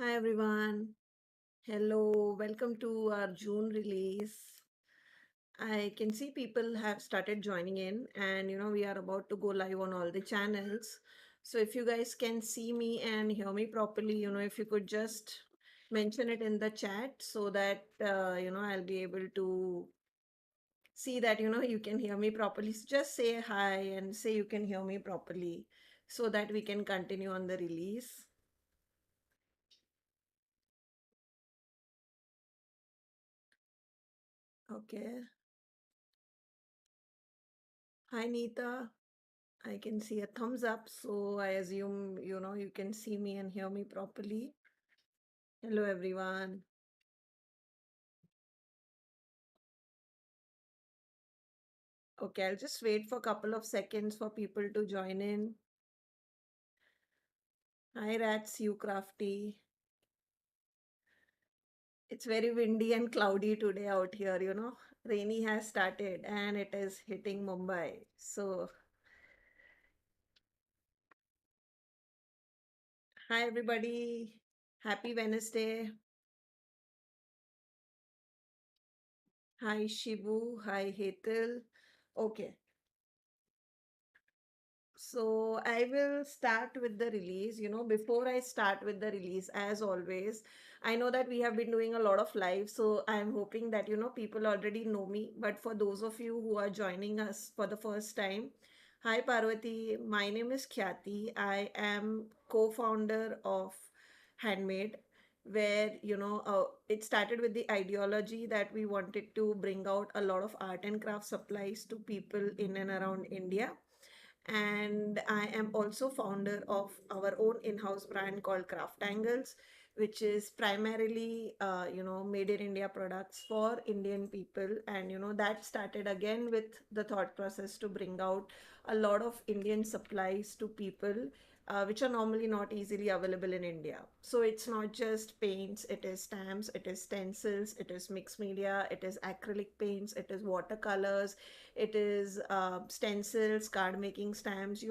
Hi everyone. Hello, welcome to our June release. I can see people have started joining in, and we are about to go live on all the channels. So if you guys can see me and hear me properly, if you could just mention it in the chat so that I'll be able to see that you can hear me properly. So just say hi and say you can hear me properly so that we can continue on the release. Okay. Hi Neeta. I can see a thumbs up, so I assume you can see me and hear me properly. Hello, everyone. Okay, I'll just wait for a couple of seconds for people to join in. Hi, Rats, you crafty. It's very windy and cloudy today out here. Rainy has started and it is hitting Mumbai. So, hi, everybody. Happy Wednesday. Hi, Shivu. Hi, Hetal. Okay. So I will start with the release. Before I start with the release, as always, I know that we have been doing a lot of live, so I'm hoping that people already know me. But for those of you who are joining us for the first time, hi Parvati, my name is Khyati. I am co-founder of Handmade, where it started with the ideology that we wanted to bring out a lot of art and craft supplies to people in and around India, and I am also founder of our own in-house brand called CrafTangles, which is primarily made in India products for Indian people. And that started again with the thought process to bring out a lot of Indian supplies to people, which are normally not easily available in India. So it's not just paints, it is stamps, it is stencils, it is mixed media, it is acrylic paints, it is watercolors, it is stencils, card making stamps.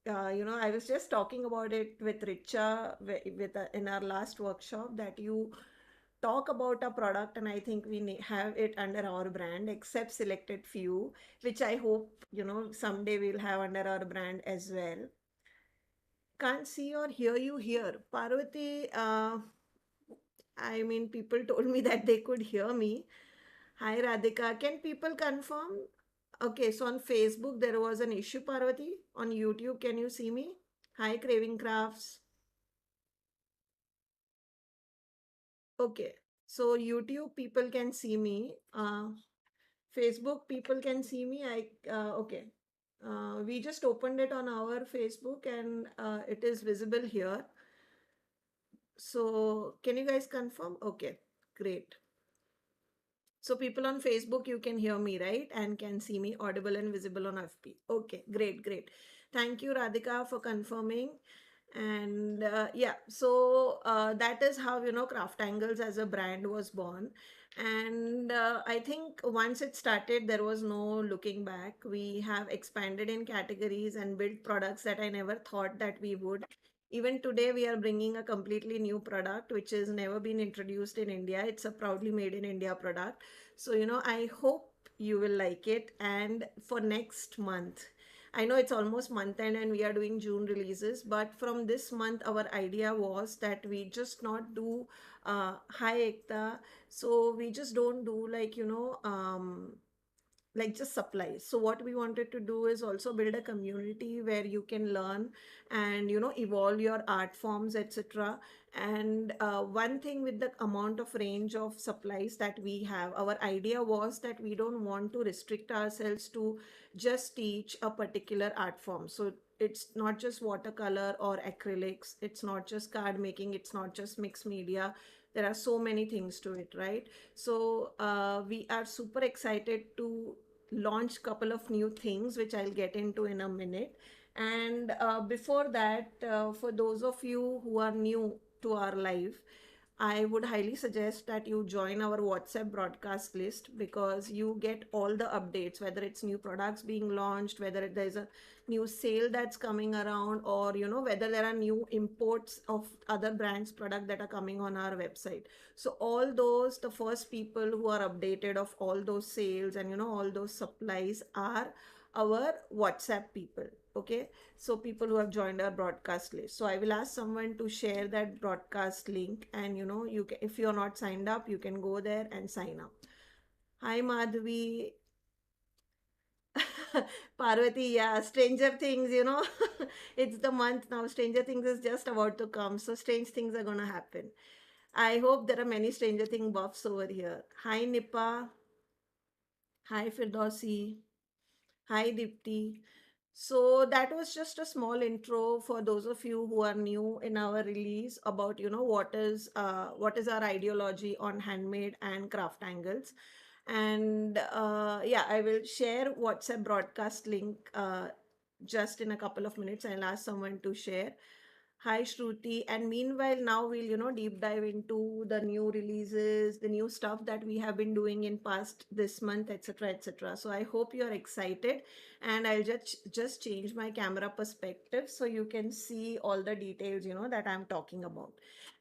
I was just talking about it with Richa in our last workshop, that you talk about a product, and I think we have it under our brand, except selected few, which I hope someday we'll have under our brand as well. Can't see or hear you here, Parvati. I mean, people told me that they could hear me. Hi Radhika, can people confirm? Okay, so on Facebook there was an issue, Parvati. On YouTube, can you see me? Hi Craving Crafts. Okay, so YouTube people can see me. Facebook people can see me. Okay. We just opened it on our Facebook and it is visible here. So can you guys confirm? Okay, great. So people on Facebook, you can hear me, right? And can see me audible and visible on FP. Okay, great, great. Thank you, Radhika, for confirming. And yeah, so that is how, CraftAngles as a brand was born. And I think once it started, there was no looking back. We have expanded in categories and built products that I never thought that we would. Even today, we are bringing a completely new product which has never been introduced in India. It's a proudly made in India product. So, I hope you will like it. And for next month, I know it's almost month end and we are doing June releases, but from this month, our idea was that we just not do Hi Ekta. So we just don't do like just supplies. So what we wanted to do is also build a community where you can learn and evolve your art forms, etc. And one thing with the amount of range of supplies that we have, our idea was that we don't want to restrict ourselves to just teach a particular art form. So it's not just watercolor or acrylics, it's not just card making, it's not just mixed media. There are so many things to it, right? So we are super excited to launch couple of new things which I'll get into in a minute. And before that, for those of you who are new to our live, I would highly suggest that you join our WhatsApp broadcast list, because you get all the updates, whether it's new products being launched, whether there's a new sale that's coming around, or whether there are new imports of other brands product that are coming on our website. So all those, the first people who are updated of all those sales and all those supplies are our WhatsApp people. Okay, so people who have joined our broadcast list. So I will ask someone to share that broadcast link, and you can, if you're not signed up, you can go there and sign up. Hi Madhvi. Parvati, yeah, Stranger Things, it's the month now. Stranger Things is just about to come, so strange things are gonna happen. I hope there are many Stranger Thing buffs over here. Hi Nipa. Hi Firdausi. Hi Dipti. So that was just a small intro for those of you who are new in our release about what is our ideology on handmade and craft angles. And yeah, I will share WhatsApp broadcast link just in a couple of minutes. I'll ask someone to share. Hi Shruti. And meanwhile, now we'll deep dive into the new releases, the new stuff that we have been doing in past this month, etc., etc. So I hope you're excited, and I'll just change my camera perspective so you can see all the details that I'm talking about.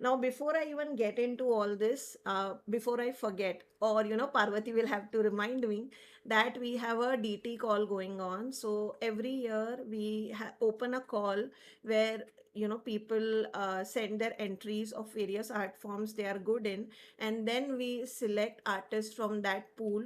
Now, before I even get into all this, before I forget, or Parvati will have to remind me that we have a DT call going on. So every year we open a call where people send their entries of various art forms they are good in, and then we select artists from that pool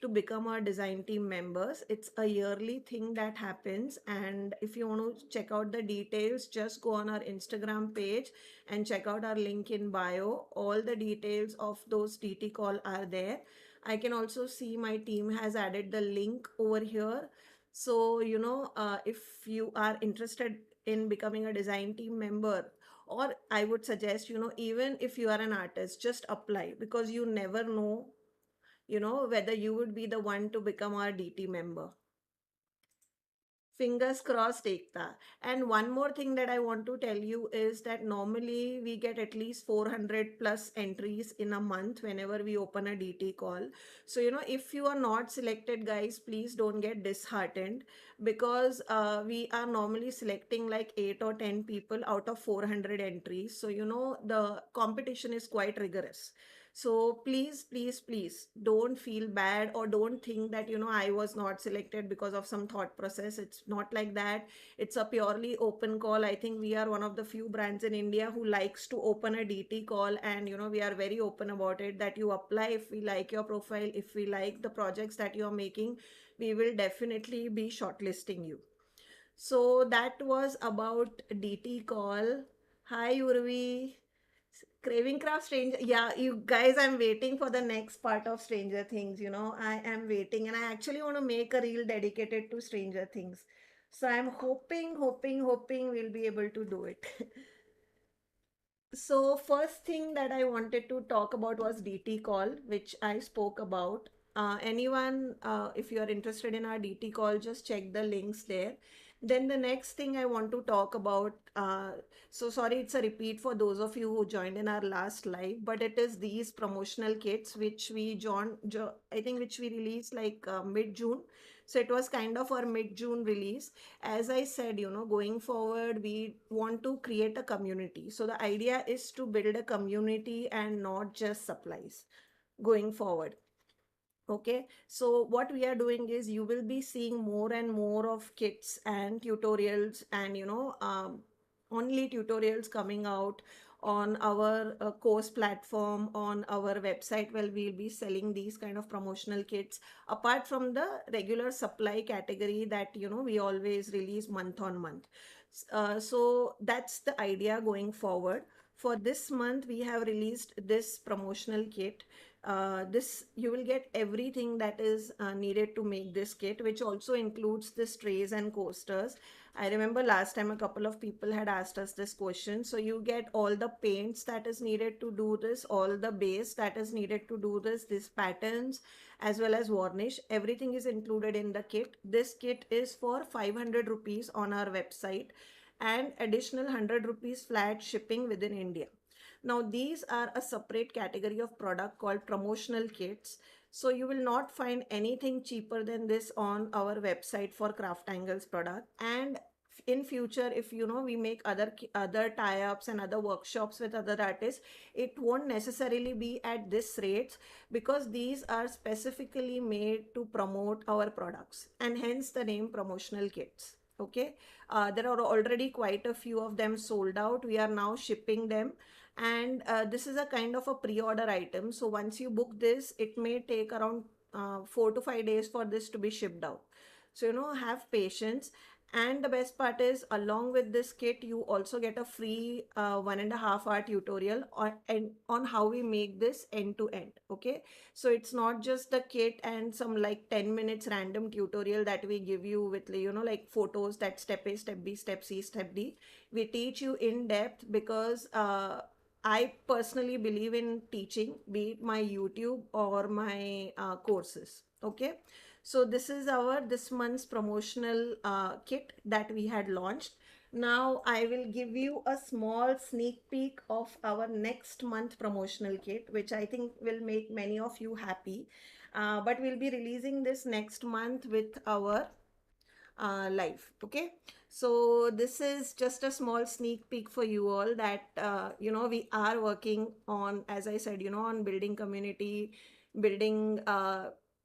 to become our design team members. It's a yearly thing that happens, and if you want to check out the details, just go on our Instagram page and check out our link in bio. All the details of those DT call are there. I can also see my team has added the link over here. So if you are interested in becoming a design team member, or I would suggest, even if you are an artist, just apply, because you never know whether you would be the one to become our DT member. Fingers crossed, Ekta. And one more thing that I want to tell you is that normally we get at least 400 plus entries in a month whenever we open a DT call. So, if you are not selected, guys, please don't get disheartened, because we are normally selecting like 8 or 10 people out of 400 entries. So, the competition is quite rigorous. So please, please, please don't feel bad, or don't think that, I was not selected because of some thought process. It's not like that. It's a purely open call. I think we are one of the few brands in India who likes to open a DT call, and, we are very open about it, that you apply if we like your profile, if we like the projects that you're making, we will definitely be shortlisting you. So that was about DT call. Hi, Urvi. Craving Craft Stranger. Yeah, you guys, I'm waiting for the next part of Stranger Things. I am waiting, and I actually want to make a reel dedicated to Stranger Things. So I'm hoping we'll be able to do it. So first thing that I wanted to talk about was DT call, which I spoke about. Anyone, if you are interested in our DT call, just check the links there. Then the next thing I want to talk about, so sorry, it's a repeat for those of you who joined in our last live, but it is these promotional kits which I think which we released like mid-June. So it was kind of our mid-June release. As I said, going forward, we want to create a community. So the idea is to build a community and not just supplies going forward. Okay, so what we are doing is you will be seeing more and more of kits and tutorials, and only tutorials coming out on our course platform, on our website, where we'll be selling these kind of promotional kits, apart from the regular supply category that we always release month on month. So that's the idea going forward. For this month, we have released this promotional kit. This you will get everything that is needed to make this kit, which also includes the trays and coasters. I remember last time a couple of people had asked us this question. So you get all the paints that is needed to do this, all the base that is needed to do this, these patterns, as well as varnish. Everything is included in the kit. This kit is for 500 rupees on our website, and additional 100 rupees flat shipping within India. Now, these are a separate category of product called promotional kits. So you will not find anything cheaper than this on our website for CrafTangles product. And in future, if we make other tie-ups and other workshops with other artists, it won't necessarily be at this rates, because these are specifically made to promote our products, and hence the name promotional kits. Okay, there are already quite a few of them sold out. We are now shipping them, and this is a kind of a pre-order item. So once you book this, it may take around 4 to 5 days for this to be shipped out. So have patience. And the best part is, along with this kit, you also get a free 1.5 hour tutorial on how we make this end to end. Okay, so it's not just the kit and some like 10 minutes random tutorial that we give you with like photos that step A, step B, step C, step D. We teach you in depth, because I personally believe in teaching, be it my YouTube or my courses. Okay, so this is our this month's promotional kit that we had launched. Now I will give you a small sneak peek of our next month promotional kit, which I think will make many of you happy. But we'll be releasing this next month with our live. Okay, so this is just a small sneak peek for you all, that we are working on, as I said, on building community, building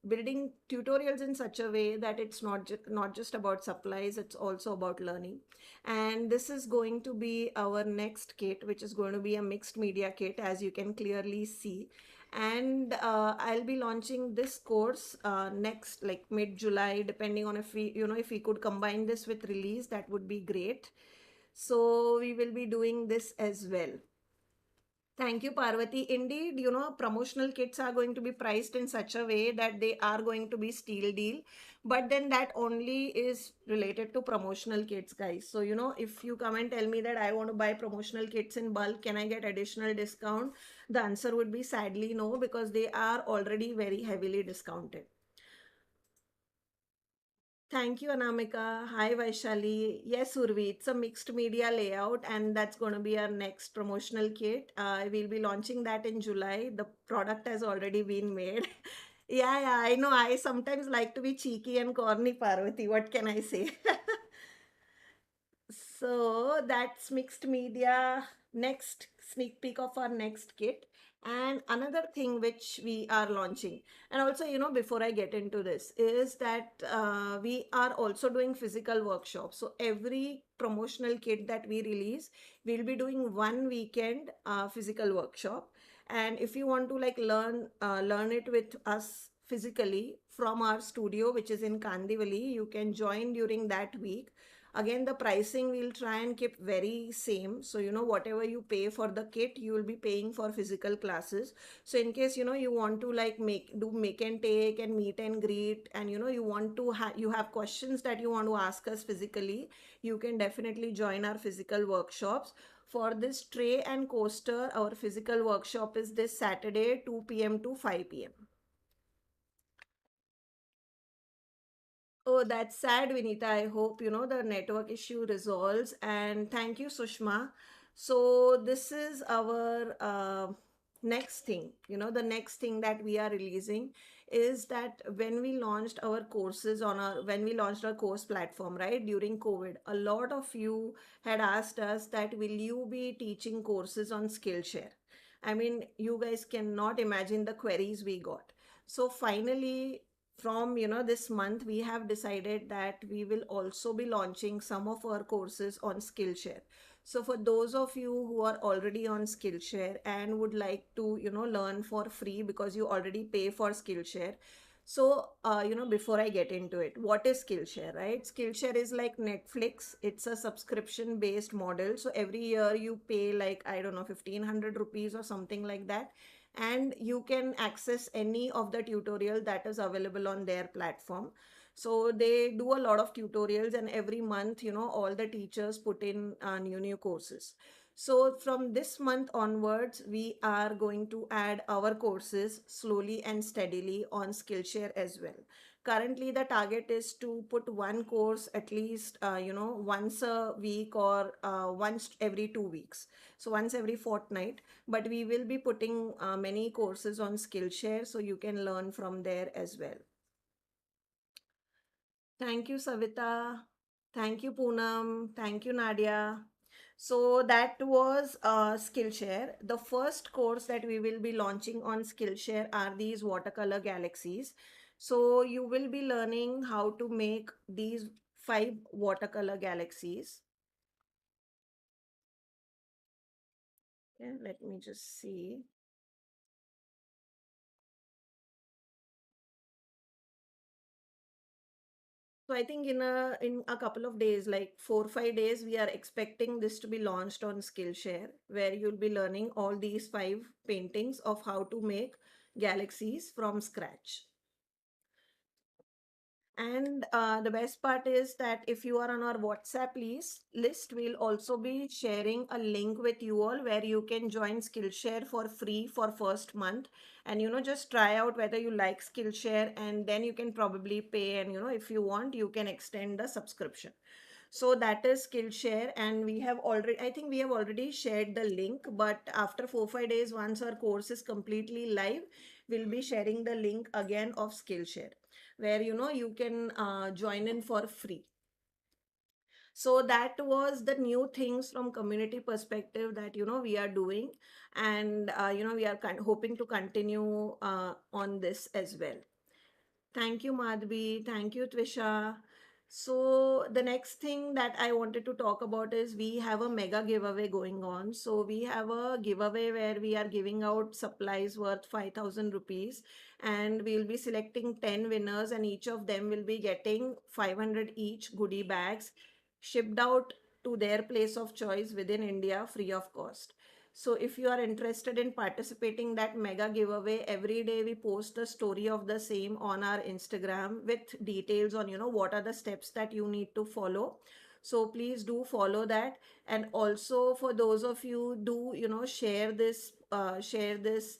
building tutorials in such a way that it's not just about supplies, it's also about learning. And this is going to be our next kit, which is going to be a mixed media kit, as you can clearly see. And I'll be launching this course next, like mid-July, depending on if we could combine this with release, that would be great. So we will be doing this as well. Thank you, Parvati. Indeed, promotional kits are going to be priced in such a way that they are going to be steal deal. But then that only is related to promotional kits, guys. So, if you come and tell me that I want to buy promotional kits in bulk, can I get additional discount? The answer would be sadly no, because they are already very heavily discounted. Thank you, Anamika. Hi, Vaishali. Yes, Urvi, it's a mixed media layout, and that's going to be our next promotional kit. We'll be launching that in July. The product has already been made. Yeah, yeah, I know. I sometimes like to be cheeky and corny, Parvati. What can I say? So that's mixed media. Next sneak peek of our next kit. And another thing which we are launching, and also, before I get into this, is that we are also doing physical workshops. So every promotional kit that we release, we'll be doing one weekend physical workshop. And if you want to like learn it with us physically from our studio, which is in Kandivali, you can join during that week. Again, the pricing we'll try and keep very same. So whatever you pay for the kit, you will be paying for physical classes. So in case you want to like make and take and meet and greet, and you want to you have questions that you want to ask us physically, you can definitely join our physical workshops. For this tray and coaster, our physical workshop is this Saturday, 2 p.m. to 5 p.m. Oh, that's sad, Vinita. I hope the network issue resolves. And thank you, Sushma. So this is our next thing. The next thing that we are releasing is that when we launched our course platform, right, during COVID, a lot of you had asked us that will you be teaching courses on Skillshare? I mean, you guys cannot imagine the queries we got. So finally, from this month, we have decided that we will also be launching some of our courses on Skillshare. So for those of you who are already on Skillshare and would like to learn for free, because you already pay for Skillshare. So before I get into it, what is Skillshare? Right, Skillshare is like Netflix. It's a subscription based model. So every year you pay like, I don't know, 1500 rupees or something like that, and you can access any of the tutorial that is available on their platform. So they do a lot of tutorials, and every month all the teachers put in new courses. So from this month onwards, we are going to add our courses slowly and steadily on Skillshare as well. Currently, the target is to put one course at least, once a week or once every 2 weeks. So once every fortnight. But we will be putting many courses on Skillshare, so you can learn from there as well. Thank you, Savita. Thank you, Poonam. Thank you, Nadia. So that was Skillshare. The first course that we will be launching on Skillshare are these watercolor galaxies. So you will be learning how to make these 5 watercolor galaxies. Okay, let me just see. So I think in a couple of days, like 4 5 days, we are expecting this to be launched on Skillshare, where you'll be learning all these 5 paintings of how to make galaxies from scratch. And the best part is that if you are on our WhatsApp list, we'll also be sharing a link with you all where you can join Skillshare for free for first month, and just try out whether you like Skillshare, and then you can probably pay, and if you want you can extend the subscription. So that is Skillshare, and I think we have already shared the link, but after 4 5 days, once our course is completely live, we'll be sharing the link again of Skillshare, where you can join in for free. So that was the new things from community perspective that we are doing, and we are hoping to continue on this as well. Thank you, Madhvi. Thank you, Twisha. So, the next thing that I wanted to talk about is we have a mega giveaway going on. So, we have a giveaway where we are giving out supplies worth 5,000 rupees, and we'll be selecting 10 winners, and each of them will be getting 500 each goodie bags shipped out to their place of choice within India free of cost. So if you are interested in participating that mega giveaway, every day we post the story of the same on our Instagram with details on what are the steps that you need to follow. So please do follow that. And also for those of you, do share this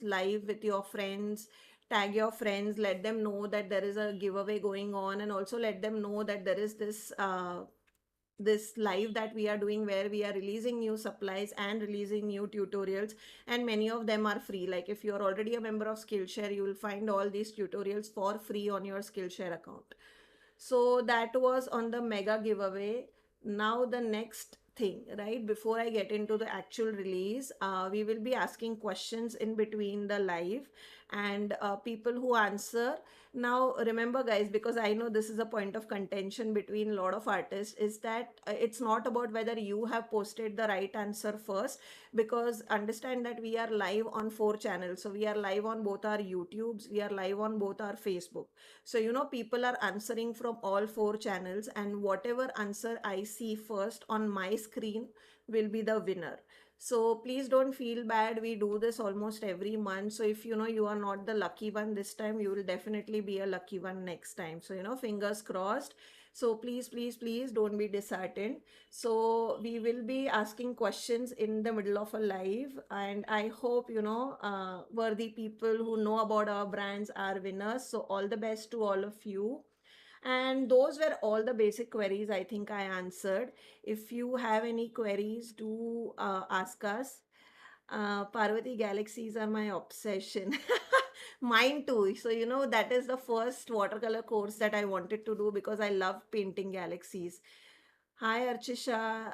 live with your friends, tag your friends, let them know that there is a giveaway going on, and also let them know that there is this live that we are doing where we are releasing new supplies and releasing new tutorials, and many of them are free. Like if you're already a member of Skillshare, you will find all these tutorials for free on your Skillshare account. So that was on the mega giveaway. Now the next thing, right before I get into the actual release, we will be asking questions in between the live, and people who answer. Now remember guys, because I know this is a point of contention between a lot of artists, is that it's not about whether you have posted the right answer first, because understand that we are live on 4 channels. So we are live on both our YouTubes, we are live on both our Facebook. So people are answering from all 4 channels, and whatever answer I see first on my screen will be the winner. So please don't feel bad. We do this almost every month. So if you are not the lucky one this time, you will definitely be a lucky one next time. So fingers crossed. So please, please, please don't be disheartened. So we will be asking questions in the middle of a live, and I hope worthy people who know about our brands are winners. So all the best to all of you. And those were all the basic queries I think I answered. If you have any queries, do ask us. Parvati galaxies are my obsession. Mine too. So, that is the first watercolor course that I wanted to do because I love painting galaxies. Hi, Archisha.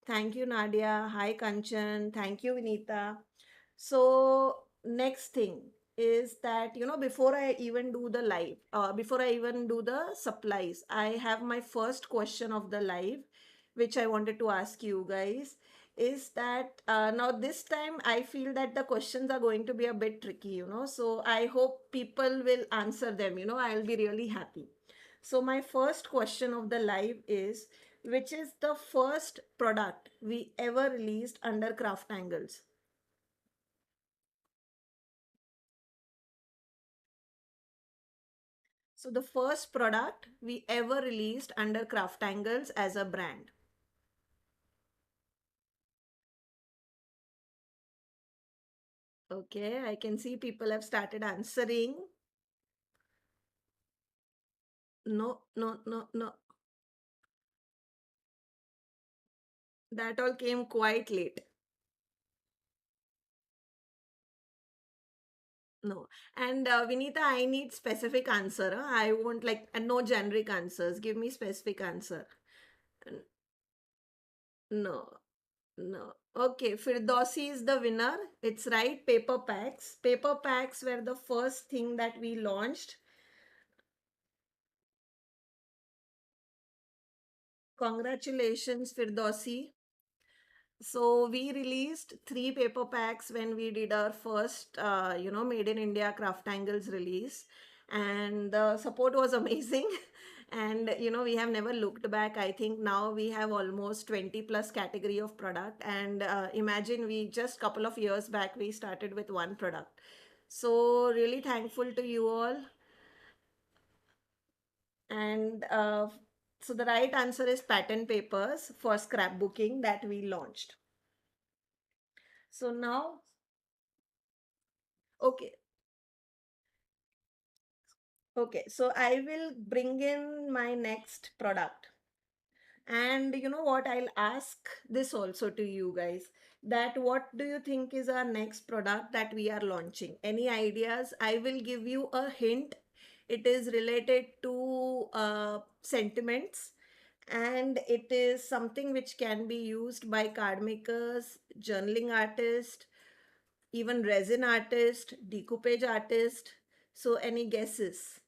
Thank you, Nadia. Hi, Kanchan. Thank you, Vinita. So, next thing is that, before I even do the live, before I even do the supplies, I have my first question of the live, which I wanted to ask you guys. Is that now this time I feel that the questions are going to be a bit tricky, so I hope people will answer them, I'll be really happy. So, my first question of the live is, which is the first product we ever released under CrafTangles? So, the first product we ever released under CrafTangles as a brand. Okay, I can see people have started answering. No, no, no, no. That all came quite late. No. And Vinita, I need specific answer. Huh? I won't like no generic answers. Give me specific answer. N- No, no. Okay, Firdausi is the winner. It's right. Paper packs. Paper packs were the first thing that we launched. Congratulations, Firdausi. So we released three paper packs when we did our first, Made in India CrafTangles release, and the support was amazing. And we have never looked back. I think now we have almost 20 plus category of product. And imagine we just couple of years back we started with one product. So really thankful to you all. And so the right answer is pattern papers for scrapbooking that we launched. So now, okay, okay. So I will bring in my next product. And you know what? I'll ask this also to you guys that what do you think is our next product that we are launching? Any ideas? I will give you a hint. It is related to sentiments, and it is something which can be used by card makers, journaling artists, even resin artist, decoupage artist. So any guesses?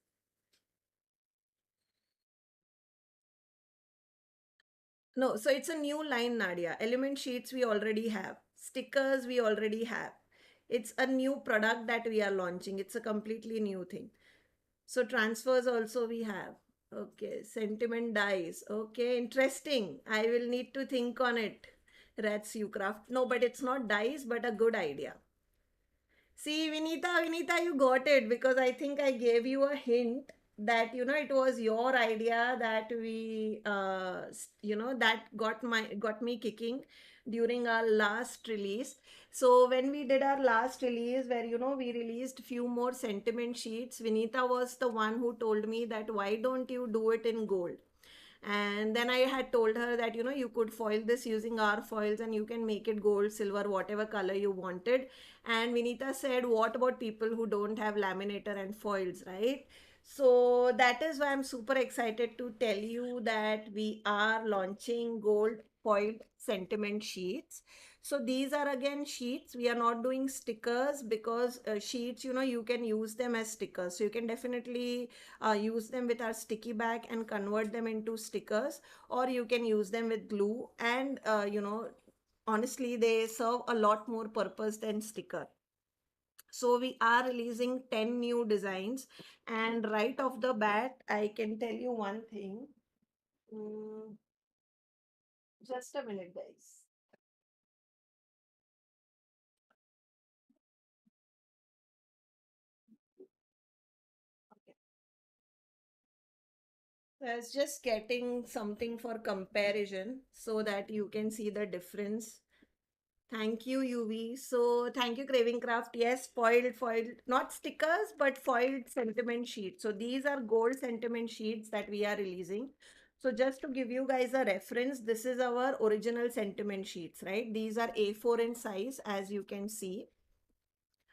No, so it's a new line, Nadia. Element sheets we already have. Stickers we already have. It's a new product that we are launching. It's a completely new thing. So transfers also we have. Okay, sentiment dies. Okay, interesting. I will need to think on it. Rats you craft. No, but it's not dies, but a good idea. See, Vinita, you got it because I think I gave you a hint that it was your idea that that got me kicking during our last release. So when we did our last release, where we released few more sentiment sheets, Vinita was the one who told me that why don't you do it in gold? And then I had told her that you could foil this using our foils and you can make it gold, silver, whatever color you wanted. And Vinita said, what about people who don't have laminator and foils, right? So that is why I'm super excited to tell you that we are launching gold foiled sentiment sheets. So these are again sheets. We are not doing stickers because sheets, you can use them as stickers. So you can definitely use them with our sticky bag and convert them into stickers, or you can use them with glue. And honestly, they serve a lot more purpose than sticker. So we are releasing 10 new designs, and right off the bat I can tell you one thing. Mm, just a minute, guys. Okay. So I was just getting something for comparison so that you can see the difference. Thank you, UV. So thank you, Craving Craft. Yes, foiled, not stickers, but foiled sentiment sheets. So these are gold sentiment sheets that we are releasing. So just to give you guys a reference, this is our original sentiment sheets, right? These are A4 in size, as you can see.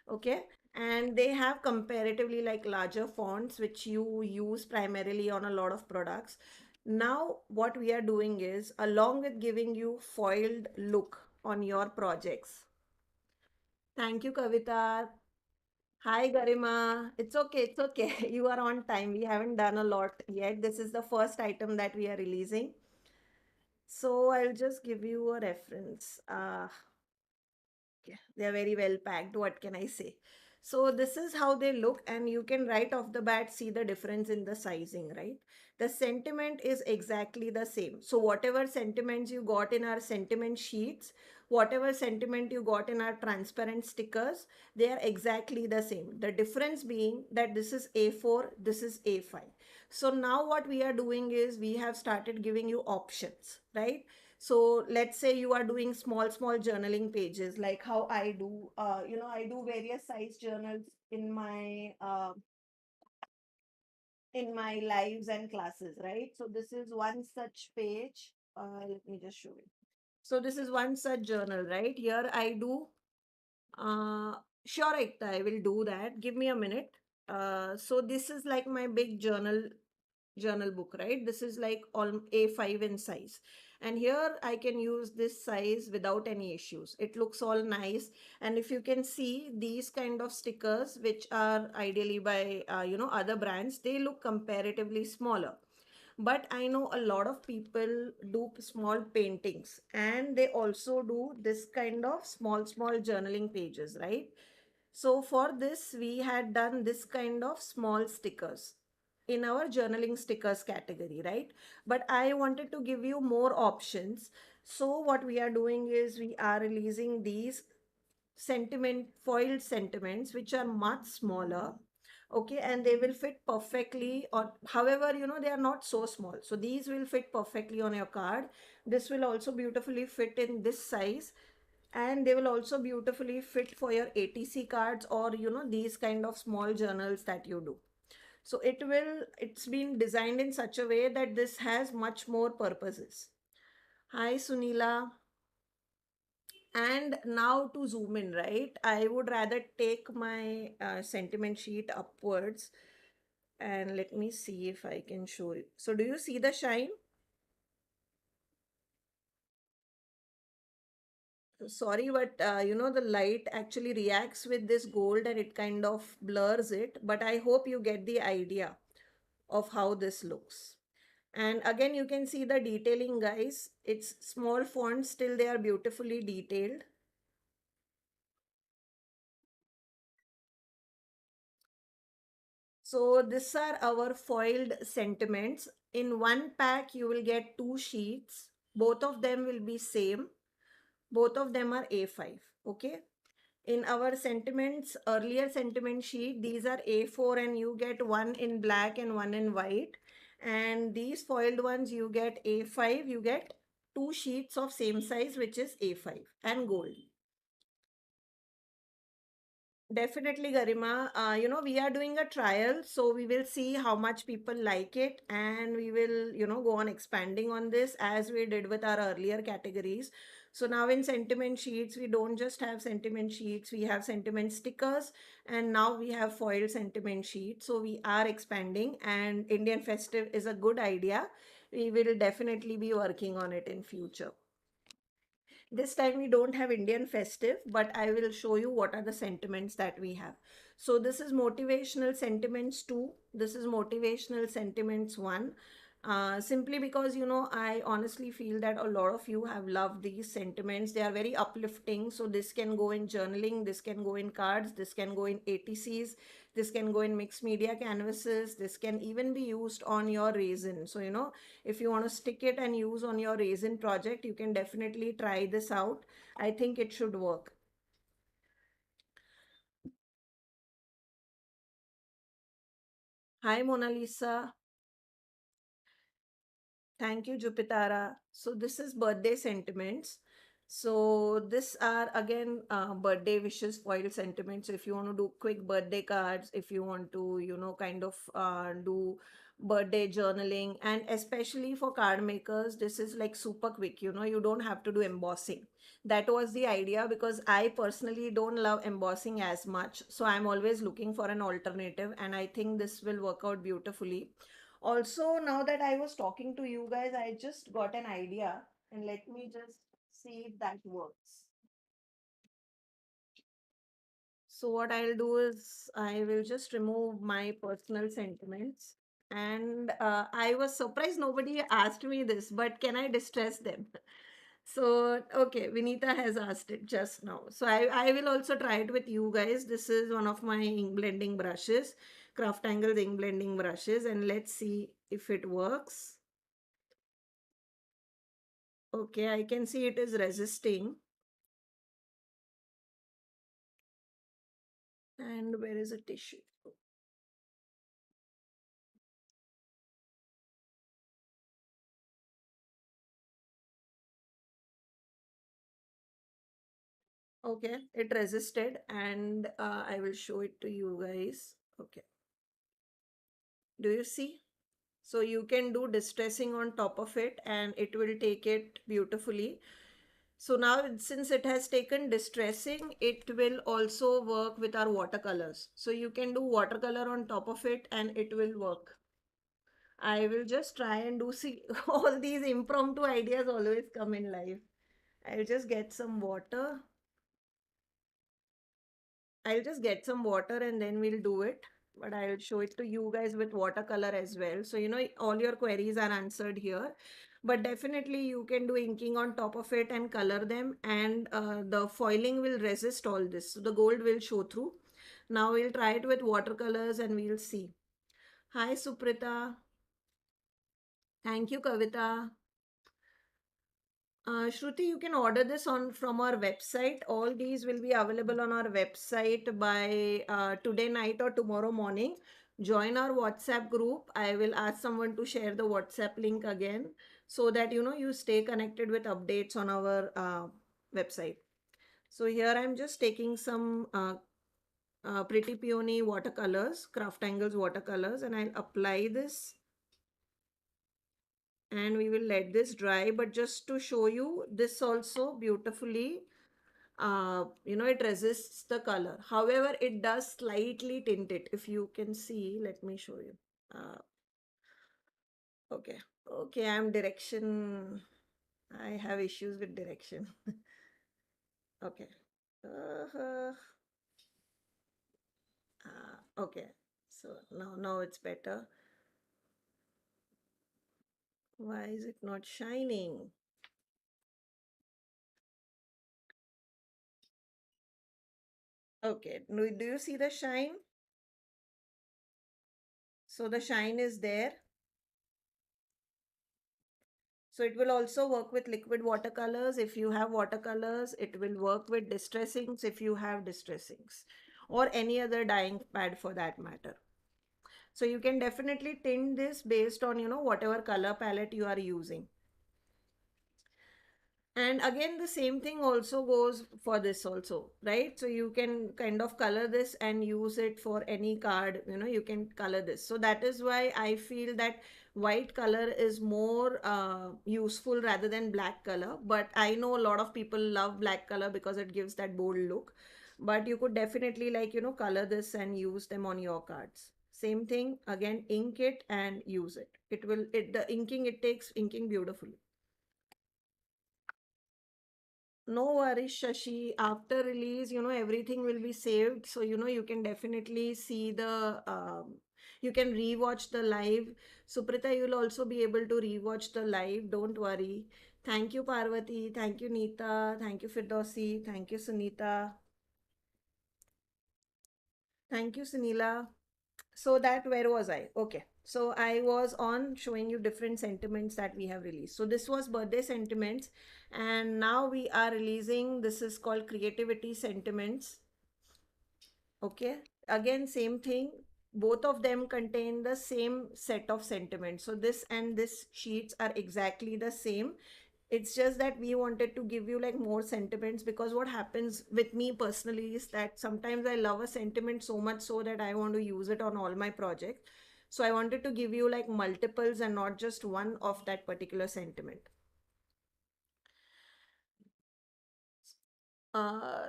Okay. And they have comparatively like larger fonts, which you use primarily on a lot of products. Now, what we are doing is, along with giving you foiled look on your projects. Thank you, Kavita. Hi, Garima. It's okay. It's okay. You are on time. We haven't done a lot yet. This is the first item that we are releasing. So I'll just give you a reference. Yeah, they're very well packed. What can I say? So this is how they look, and you can right off the bat see the difference in the sizing, right? The sentiment is exactly the same. So whatever sentiments you got in our sentiment sheets, whatever sentiment you got in our transparent stickers, they are exactly the same. The difference being that this is A4, this is A5. So now what we are doing is we have started giving you options, right? So let's say you are doing small journaling pages, like how I do. I do various size journals in my in my lives and classes, right? So this is one such page. Let me just show you. So this is one such journal, right? Here I do. Uh, sure, Ekta, I will do that. Give me a minute. So this is like my big journal book, right? This is like all A5 in size. And here I can use this size without any issues. It looks all nice. And if you can see these kind of stickers, which are ideally by, other brands, they look comparatively smaller. But I know a lot of people do small paintings and they also do this kind of small journaling pages, right? So for this, we had done this kind of small stickers in our journaling stickers category, right? But I wanted to give you more options. So what we are doing is we are releasing these foiled sentiments, which are much smaller. Okay, and they will fit perfectly on, however, they are not so small. So these will fit perfectly on your card. This will also beautifully fit in this size, and they will also beautifully fit for your ATC cards or these kind of small journals that you do. So it's been designed in such a way that this has much more purposes. Hi Sunila. And now to zoom in, right? I would rather take my sentiment sheet upwards, and let me see if I can show you. So do you see the shine? Sorry, but the light actually reacts with this gold and it kind of blurs it. But I hope you get the idea of how this looks. And again, you can see the detailing, guys. It's small fonts, still they are beautifully detailed. So these are our foiled sentiments. In one pack, you will get two sheets. Both of them will be same. Both of them are A5. Okay. In our sentiments, earlier sentiment sheet, these are A4 and you get one in black and one in white. And these foiled ones, you get A5, you get two sheets of same size, which is A5 and gold. Definitely, Garima. We are doing a trial, so we will see how much people like it, and we will, go on expanding on this as we did with our earlier categories. So now in sentiment sheets, we don't just have sentiment sheets, we have sentiment stickers, and now we have foil sentiment sheets. So we are expanding, and Indian Festive is a good idea. We will definitely be working on it in future. This time we don't have Indian festive, but I will show you what are the sentiments that we have. So this is motivational sentiments 2. This is motivational sentiments 1. Simply because, I honestly feel that a lot of you have loved these sentiments. They are very uplifting. So this can go in journaling, this can go in cards, this can go in ATCs, this can go in mixed media canvases, this can even be used on your resin. So, if you want to stick it and use on your resin project, you can definitely try this out. I think it should work. Hi, Mona Lisa. Thank you, Jupitara. So this is birthday sentiments. So this are again birthday wishes, foil sentiments. So if you want to do quick birthday cards, if you want to, kind of do birthday journaling, and especially for card makers, this is like super quick. You don't have to do embossing. That was the idea because I personally don't love embossing as much. So I'm always looking for an alternative, and I think this will work out beautifully. Also, now that I was talking to you guys, I just got an idea, and let me just see if that works. So what I'll do is I will just remove my personal sentiments. And I was surprised nobody asked me this, but can I distress them? So, okay, Vinita has asked it just now. So I will also try it with you guys. This is one of my ink blending brushes, CrafTangles ink blending brushes, and let's see if it works. Okay, I can see it is resisting. And where is a tissue? Okay, it resisted, and I will show it to you guys. Okay. Do you see? So you can do distressing on top of it and it will take it beautifully. So now, since it has taken distressing, it will also work with our watercolors. So you can do watercolor on top of it and it will work. I will just try and do, see, all these impromptu ideas always come in life. I'll just get some water. I'll just get some water and then we'll do it. But I'll show it to you guys with watercolor as well. So, all your queries are answered here. But definitely you can do inking on top of it and color them. And the foiling will resist all this. So the gold will show through. Now we'll try it with watercolors and we'll see. Hi, Suprita. Thank you, Kavita. Shruti, you can order this on from our website. All these will be available on our website by today night or tomorrow morning. Join our WhatsApp group. I will ask someone to share the WhatsApp link again so that you stay connected with updates on our website. So here I'm just taking some Pretty Peony watercolors, CrafTangles watercolors, and I'll apply this and we will let this dry. But just to show you, this also beautifully it resists the color. However, it does slightly tint it. If you can see, let me show you. uh, okay. Okay, I'm direction. I have issues with direction. Okay. uh, okay, so now it's better. Why is it not shining? Okay, do you see the shine? So the shine is there. So it will also work with liquid watercolors. If you have watercolors, it will work with distressings if you have distressings or any other dyeing pad for that matter. So you can definitely tint this based on, whatever color palette you are using. And again, the same thing also goes for this also, right? So you can kind of color this and use it for any card, you can color this. So that is why I feel that white color is more useful rather than black color. But I know a lot of people love black color because it gives that bold look. But you could definitely color this and use them on your cards. Same thing, again, ink it and use it. The inking, it takes inking beautifully. No worries, Shashi. After release, everything will be saved. So, you can definitely see you can rewatch the live. Suprita, you'll also be able to rewatch the live. Don't worry. Thank you, Parvati. Thank you, Neeta. Thank you, Firdausi. Thank you, Sunita. Thank you, Sunila. So that, where was I? Okay. So I was on showing you different sentiments that we have released. So this was birthday sentiments, and now we are releasing, this is called creativity sentiments. Okay. Again, same thing. Both of them contain the same set of sentiments. So this and this sheets are exactly the same. It's just that we wanted to give you like more sentiments, because what happens with me personally is that sometimes I love a sentiment so much so that I want to use it on all my projects. So I wanted to give you like multiples and not just one of that particular sentiment.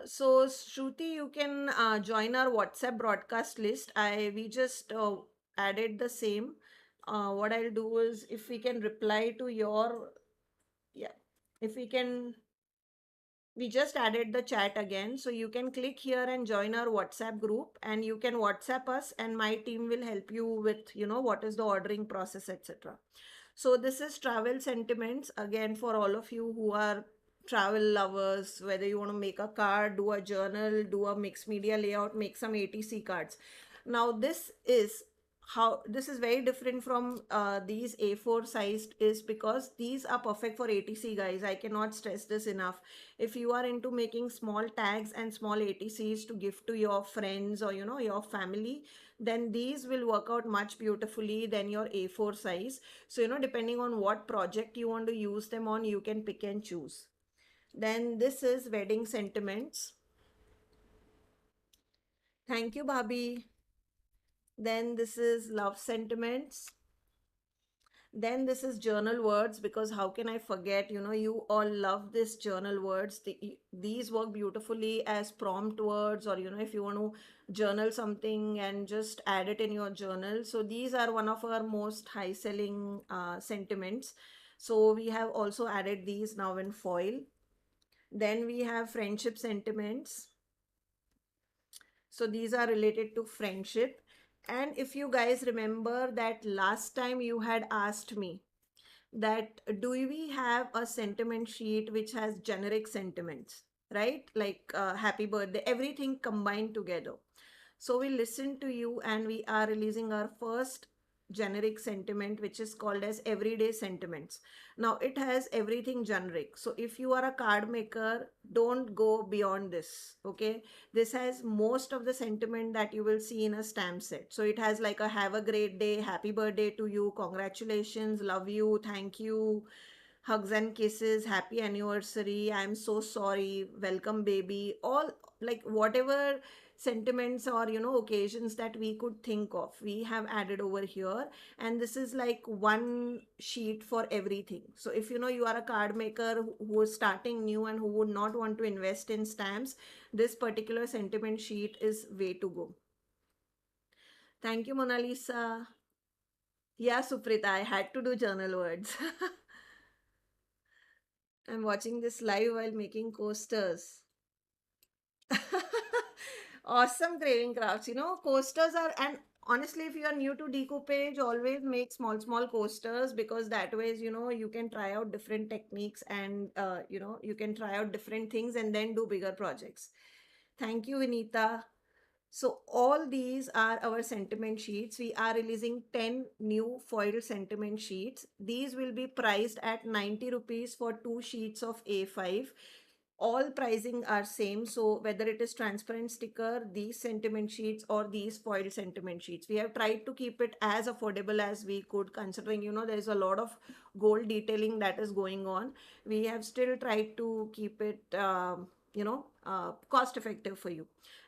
So Shruti, you can join our WhatsApp broadcast list. We just added the same. What I'll do is, if we can reply to your, yeah, if we just added the chat again. So you can click here and join our WhatsApp group, and you can WhatsApp us and my team will help you with, what is the ordering process, etc. So this is travel sentiments again for all of you who are travel lovers, whether you want to make a card, do a journal, do a mixed media layout, make some ATC cards. Now this is very different from these A4 sized, is because these are perfect for ATC, guys. I cannot stress this enough. If you are into making small tags and small ATCs to give to your friends or your family, then these will work out much beautifully than your A4 size. So depending on what project you want to use them on, you can pick and choose. Then this is wedding sentiments. Thank you, Bhabhi. Then this is love sentiments. Then this is journal words, because how can I forget? You all love this journal words. These work beautifully as prompt words, or if you want to journal something and just add it in your journal. So these are one of our most high selling sentiments. So we have also added these now in foil. Then we have friendship sentiments. So these are related to friendship. And if you guys remember that last time you had asked me that do we have a sentiment sheet which has generic sentiments, right? Like happy birthday, everything combined together. So we listened to you and we are releasing our first generic sentiment, which is called as everyday sentiments. Now it has everything generic. So if you are a card maker, don't go beyond this. Okay. This has most of the sentiment that you will see in a stamp set. So it has like a have a great day, happy birthday to you, congratulations, love you, thank you, hugs and kisses, happy anniversary, I'm so sorry, welcome baby, all like whatever sentiments or occasions that we could think of, we have added over here. And this is like one sheet for everything. So if you are a card maker who is starting new and who would not want to invest in stamps, this particular sentiment sheet is way to go. Thank you, Mona Lisa. Yeah, Suprita, I had to do journal words. I'm watching this live while making coasters. Awesome, craving crafts. Coasters are, and honestly, if you are new to decoupage, always make small coasters, because that ways, you can try out different techniques, and, you can try out different things and then do bigger projects. Thank you, Vinita. So all these are our sentiment sheets. We are releasing 10 new foil sentiment sheets. These will be priced at 90 rupees for two sheets of A5. All pricing are same. So whether it is transparent sticker, these sentiment sheets, or these foil sentiment sheets, we have tried to keep it as affordable as we could, considering there is a lot of gold detailing that is going on. We have still tried to keep it cost effective for you.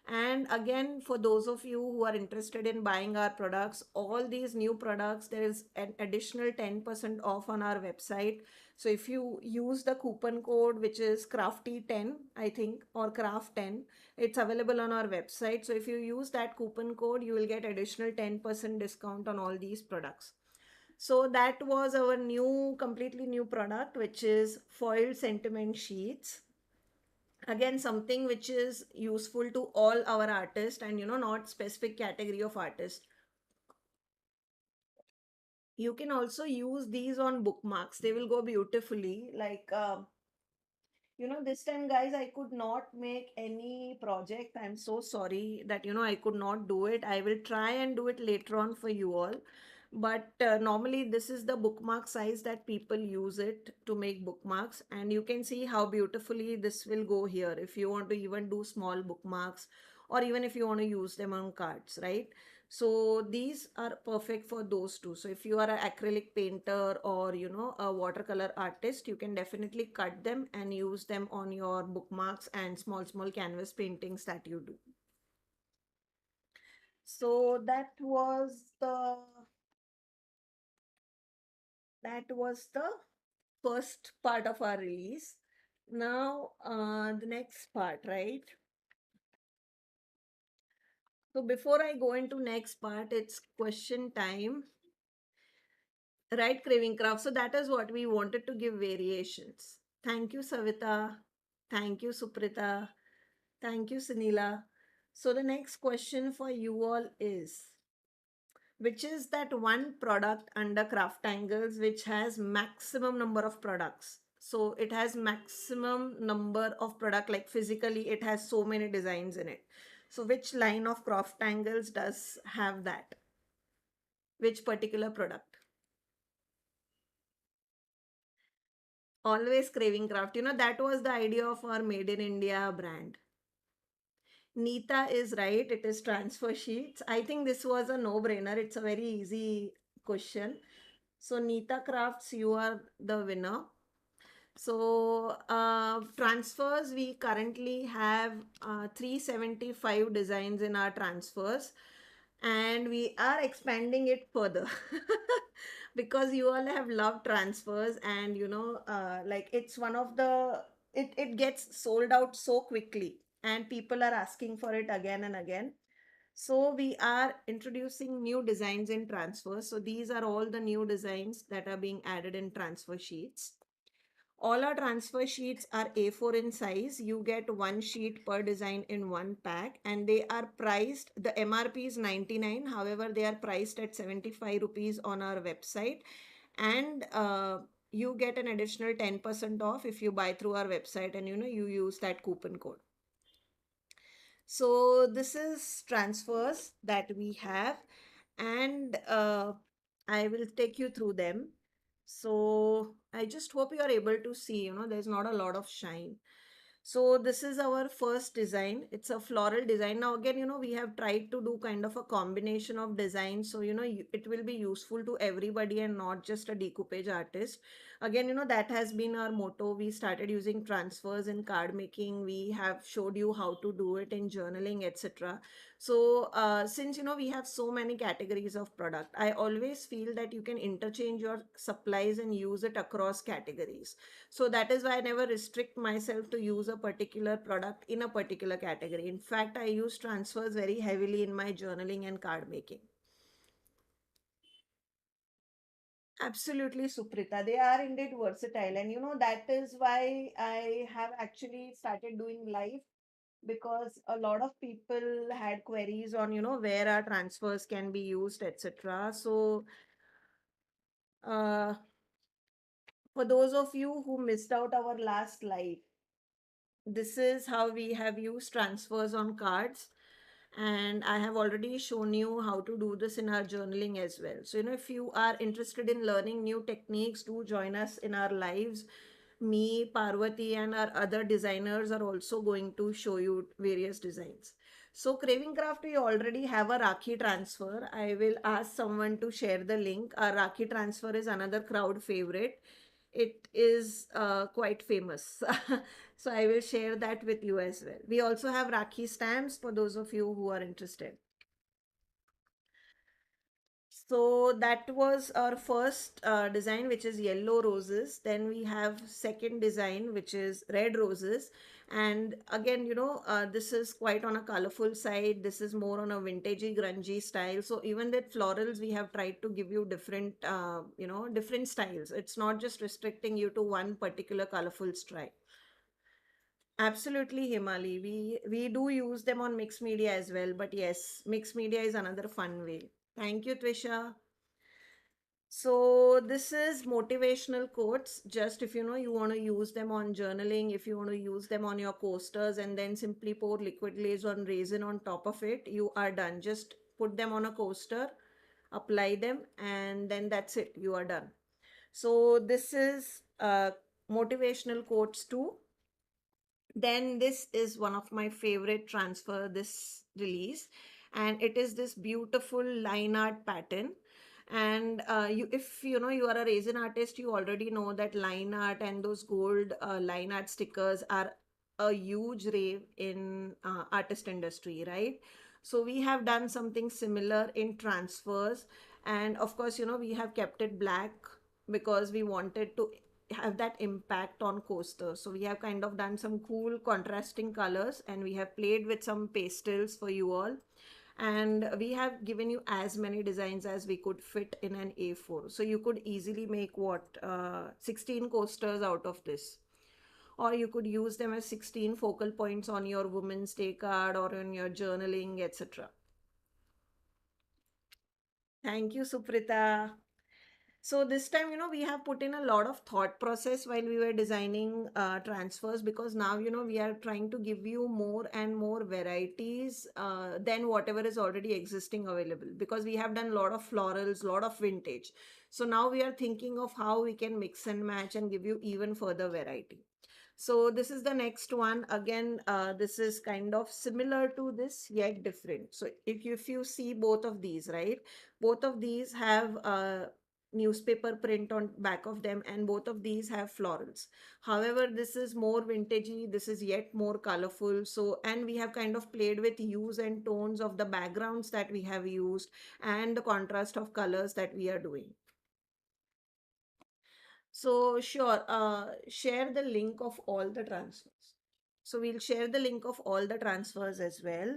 And again, for those of you who are interested in buying our products, all these new products, there is an additional 10% off on our website. So if you use the coupon code, which is crafty10, I think, or craft10, it's available on our website. So if you use that coupon code, you will get additional 10% discount on all these products. So that was our completely new product, which is foil sentiment sheets. Again, something which is useful to all our artists, and not specific category of artists. You can also use these on bookmarks. They will go beautifully. Like this time, guys, I could not make any project. I'm so sorry that I could not do it. I will try and do it later on for you all. But normally this is the bookmark size that people use it to make bookmarks, and you can see how beautifully this will go here if you want to even do small bookmarks, or even if you want to use them on cards, right? So these are perfect for those two. So if you are an acrylic painter, or a watercolor artist, you can definitely cut them and use them on your bookmarks and small canvas paintings that you do. So that was the first part of our release. Now, the next part, right? So before I go into next part, it's question time, right? Craving craft. So that is what we wanted to give variations. Thank you, Savita. Thank you, Suprita. Thank you, Sunila. So the next question for you all is, which is that one product under CrafTangles which has maximum number of products? So it has maximum number of product, like physically it has so many designs in it. So which line of CrafTangles does have that? Which particular product? Always craving craft. That was the idea of our Made in India brand. Neeta is right. It is transfer sheets. I think this was a no-brainer. It's a very easy question. So Neeta Crafts, you are the winner. So transfers, we currently have 375 designs in our transfers. and we are expanding it further because you all have loved transfers, and like it's one of the, it gets sold out so quickly, and people are asking for it again and again. So we are introducing new designs in transfers. So these are all the new designs that are being added in transfer sheets. All our transfer sheets are A4 in size. You get one sheet per design in one pack, and they are priced. The MRP is 99. However, they are priced at 75 rupees on our website. And you get an additional 10% off if you buy through our website and you use that coupon code. So this is transfers that we have, and I will take you through them. So I just hope you are able to see, there's not a lot of shine. So this is our first design. It's a floral design. Now again, we have tried to do kind of a combination of designs. So, it will be useful to everybody and not just a decoupage artist. Again, that has been our motto. We started using transfers in card making. We have showed you how to do it in journaling, etc. So since, we have so many categories of product, I always feel that you can interchange your supplies and use it across categories. So that is why I never restrict myself to use a particular product in a particular category. In fact, I use transfers very heavily in my journaling and card making. Absolutely, Suprita. They are indeed versatile. And that is why I have actually started doing live, because a lot of people had queries on, where our transfers can be used, etc. So, uh, for those of you who missed out our last live, this is how we have used transfers on cards, and I have already shown you how to do this in our journaling as well. So if you are interested in learning new techniques, do join us in our lives. Me, Parvati, and our other designers are also going to show you various designs. So Craving Craft, we already have a Rakhi transfer. I will ask someone to share the link. Our Rakhi transfer is another crowd favorite. It is quite famous. So I will share that with you as well. We also have Rakhi Stamps for those of you who are interested. So that was our first design, which is yellow roses. Then we have second design, which is red roses. And again, this is quite on a colorful side. This is more on a vintagey, grungy style. So even with florals, we have tried to give you different, different styles. It's not just restricting you to one particular colorful stripe. Absolutely, Himali. We do use them on mixed media as well. But yes, mixed media is another fun way. Thank you, Twisha. So this is motivational quotes. Just if you want to use them on journaling, if you want to use them on your coasters and then simply pour liquid glaze on resin on top of it, you are done. Just put them on a coaster, apply them, and then that's it. You are done. So this is motivational quotes too. Then this is one of my favorite transfer this release, and it is this beautiful line art pattern. And if you are a resin artist, you already know that line art and those gold line art stickers are a huge rave in artist industry, right? So we have done something similar in transfers, and of course we have kept it black because we wanted to have that impact on coasters. So we have kind of done some cool contrasting colors, and we have played with some pastels for you all. And we have given you as many designs as we could fit in an A4. So you could easily make 16 coasters out of this. Or you could use them as 16 focal points on your Women's Day card or on your journaling, etc. Thank you, Suprita. So this time, we have put in a lot of thought process while we were designing transfers, because now, we are trying to give you more and more varieties than whatever is already existing available, because we have done a lot of florals, lot of vintage. So now we are thinking of how we can mix and match and give you even further variety. So this is the next one. Again, this is kind of similar to this, yet different. So if you see both of these, right? Both of these have newspaper print on back of them, and both of these have florals. However, this is more vintagey, this is yet more colorful. So, and we have kind of played with hues and tones of the backgrounds that we have used and the contrast of colors that we are doing. So sure, share the link of all the transfers. So we'll share the link of all the transfers as well.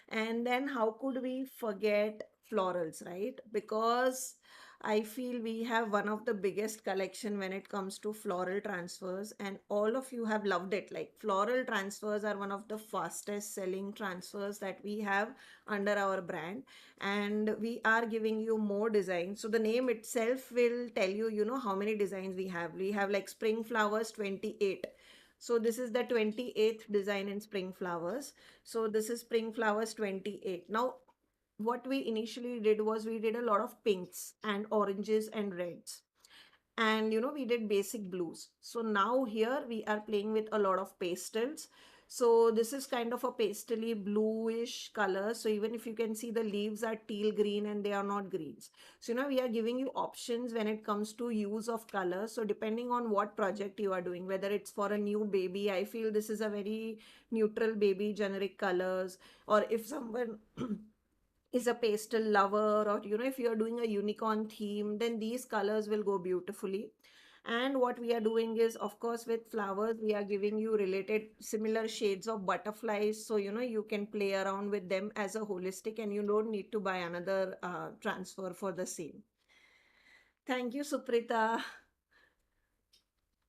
And then how could we forget florals, right? Because I feel we have one of the biggest collection when it comes to floral transfers, and all of you have loved it. Like floral transfers are one of the fastest selling transfers that we have under our brand, and we are giving you more designs. So the name itself will tell you, you know, how many designs we have. We have like spring flowers 28. So this is the 28th design in spring flowers. So this is spring flowers 28. Now, what we initially did was we did a lot of pinks and oranges and reds, and you know, we did basic blues. So now here we are playing with a lot of pastels. So this is kind of a pastely bluish color. So even if you can see, the leaves are teal green and they are not greens. So you know, we are giving you options when it comes to use of color. So depending on what project you are doing, whether it's for a new baby, I feel this is a very neutral baby generic colors. Or if someone is a pastel lover, or you know, if you're doing a unicorn theme, then these colors will go beautifully. And what we are doing is, of course, with flowers we are giving you related similar shades of butterflies, so you know, you can play around with them as a holistic, and you don't need to buy another transfer for the same. Thank you, Suprita.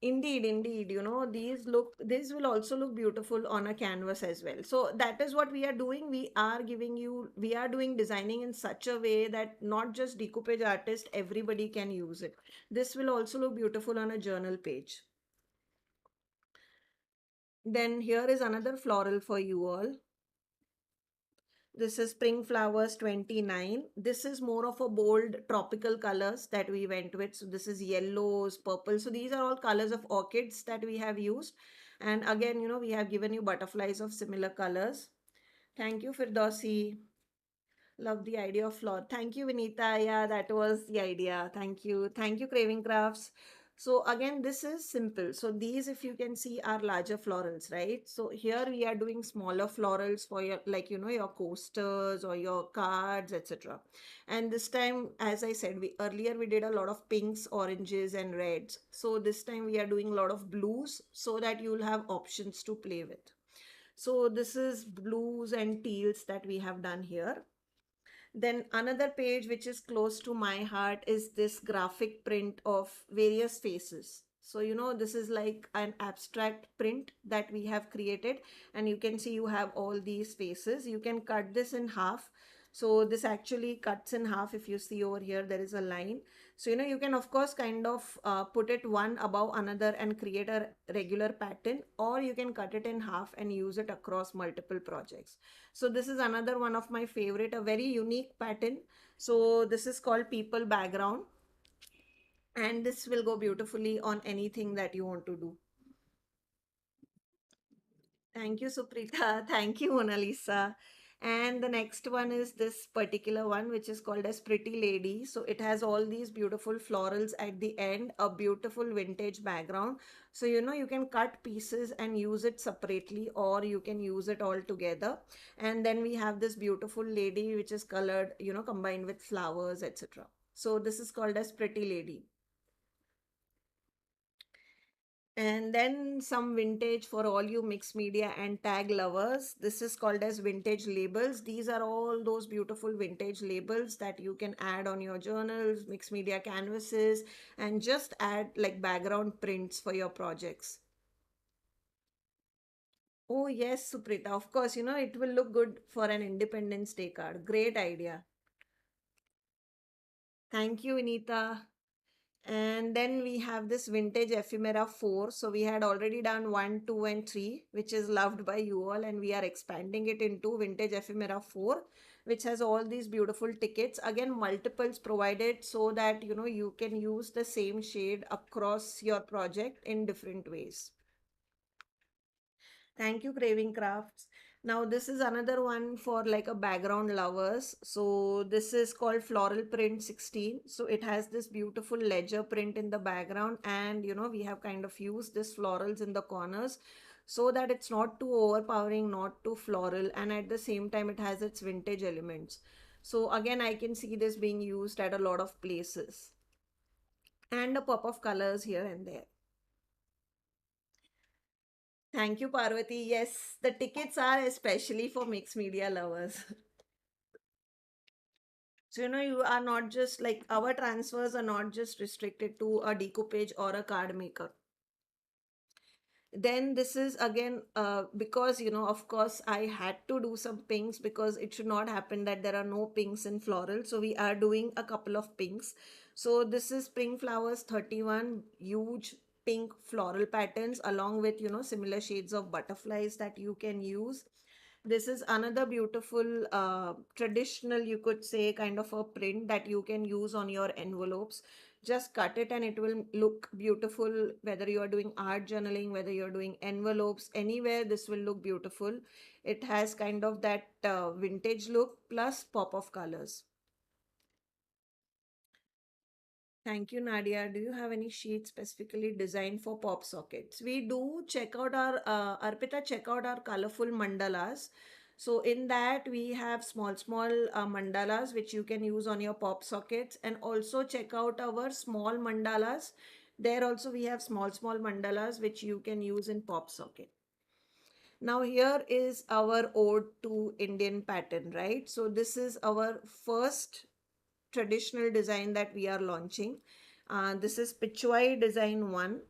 Indeed, indeed, you know, these will also look beautiful on a canvas as well. So that is what we are doing. We are doing designing in such a way that not just decoupage artist, everybody can use it. This will also look beautiful on a journal page. Then here is another floral for you all. This is Spring Flowers 29. This is more of a bold tropical colors that we went with. So this is yellows, purple. So these are all colors of orchids that we have used. And again, you know, we have given you butterflies of similar colors. Thank you, Firdausi. Love the idea of flower. Thank you, Vinita. Yeah, that was the idea. Thank you. Thank you, Craving Crafts. So again, this is simple. So these, if you can see, are larger florals, right? So here we are doing smaller florals for your, like, you know, your coasters or your cards, etc. And this time, as I said, we earlier we did a lot of pinks, oranges, and reds. So this time we are doing a lot of blues so that you'll have options to play with. So this is blues and teals that we have done here. Then another page which is close to my heart is this graphic print of various faces. So, you know, this is like an abstract print that we have created, and you can see you have all these faces. You can cut this in half. So this actually cuts in half. If you see over here, there is a line. So, you know, you can of course kind of put it one above another and create a regular pattern, or you can cut it in half and use it across multiple projects. So this is another one of my favorite, a very unique pattern. So this is called people background, and this will go beautifully on anything that you want to do. Thank you, Suprita. Thank you, Mona Lisa. And the next one is this particular one, which is called as Pretty Lady. So it has all these beautiful florals at the end, a beautiful vintage background. So, you know, you can cut pieces and use it separately, or you can use it all together. And then we have this beautiful lady, which is colored, you know, combined with flowers, etc. So this is called as Pretty Lady. And then some vintage for all you mixed media and tag lovers. This is called as vintage labels. These are all those beautiful vintage labels that you can add on your journals, mixed media canvases, and just add like background prints for your projects. Oh, yes, Suprita. Of course, you know, it will look good for an Independence Day card. Great idea. Thank you, Vinita. And then we have this vintage ephemera 4. So we had already done 1, 2, and 3, which is loved by you all. And we are expanding it into vintage ephemera 4, which has all these beautiful tickets. Again, multiples provided so that, you know, you can use the same shade across your project in different ways. Thank you, Craving Crafts. Now this is another one for like a background lovers. So this is called Floral Print 16. So it has this beautiful ledger print in the background, and we have kind of used this florals in the corners so that it's not too overpowering, not too floral, and at the same time it has its vintage elements. So again, I can see this being used at a lot of places, and a pop of colors here and there. Thank you, Parvati. Yes, the tickets are especially for mixed media lovers. So, you are not just like our transfers are not just restricted to a decoupage or a card maker. Then this is again because of course I had to do some pinks because it should not happen that there are no pinks in floral. So we are doing a couple of pinks. So this is Spring Flowers 31, huge pink floral patterns along with similar shades of butterflies that you can use. This is another beautiful traditional, you could say, kind of a print that you can use on your envelopes. Just cut it and it will look beautiful, whether you are doing art journaling, whether you're doing envelopes, anywhere this will look beautiful. It has kind of that vintage look plus pop of colors. Thank you, Nadia. Do you have any sheets specifically designed for pop sockets? We do. Check out our, Arpita, check out our colorful mandalas. So in that we have small mandalas which you can use on your pop sockets, and also check out our small mandalas. There also we have small mandalas which you can use in pop socket. Now here is our ode to Indian pattern, right? So this is our first traditional design that we are launching. This is Pichwai design 1,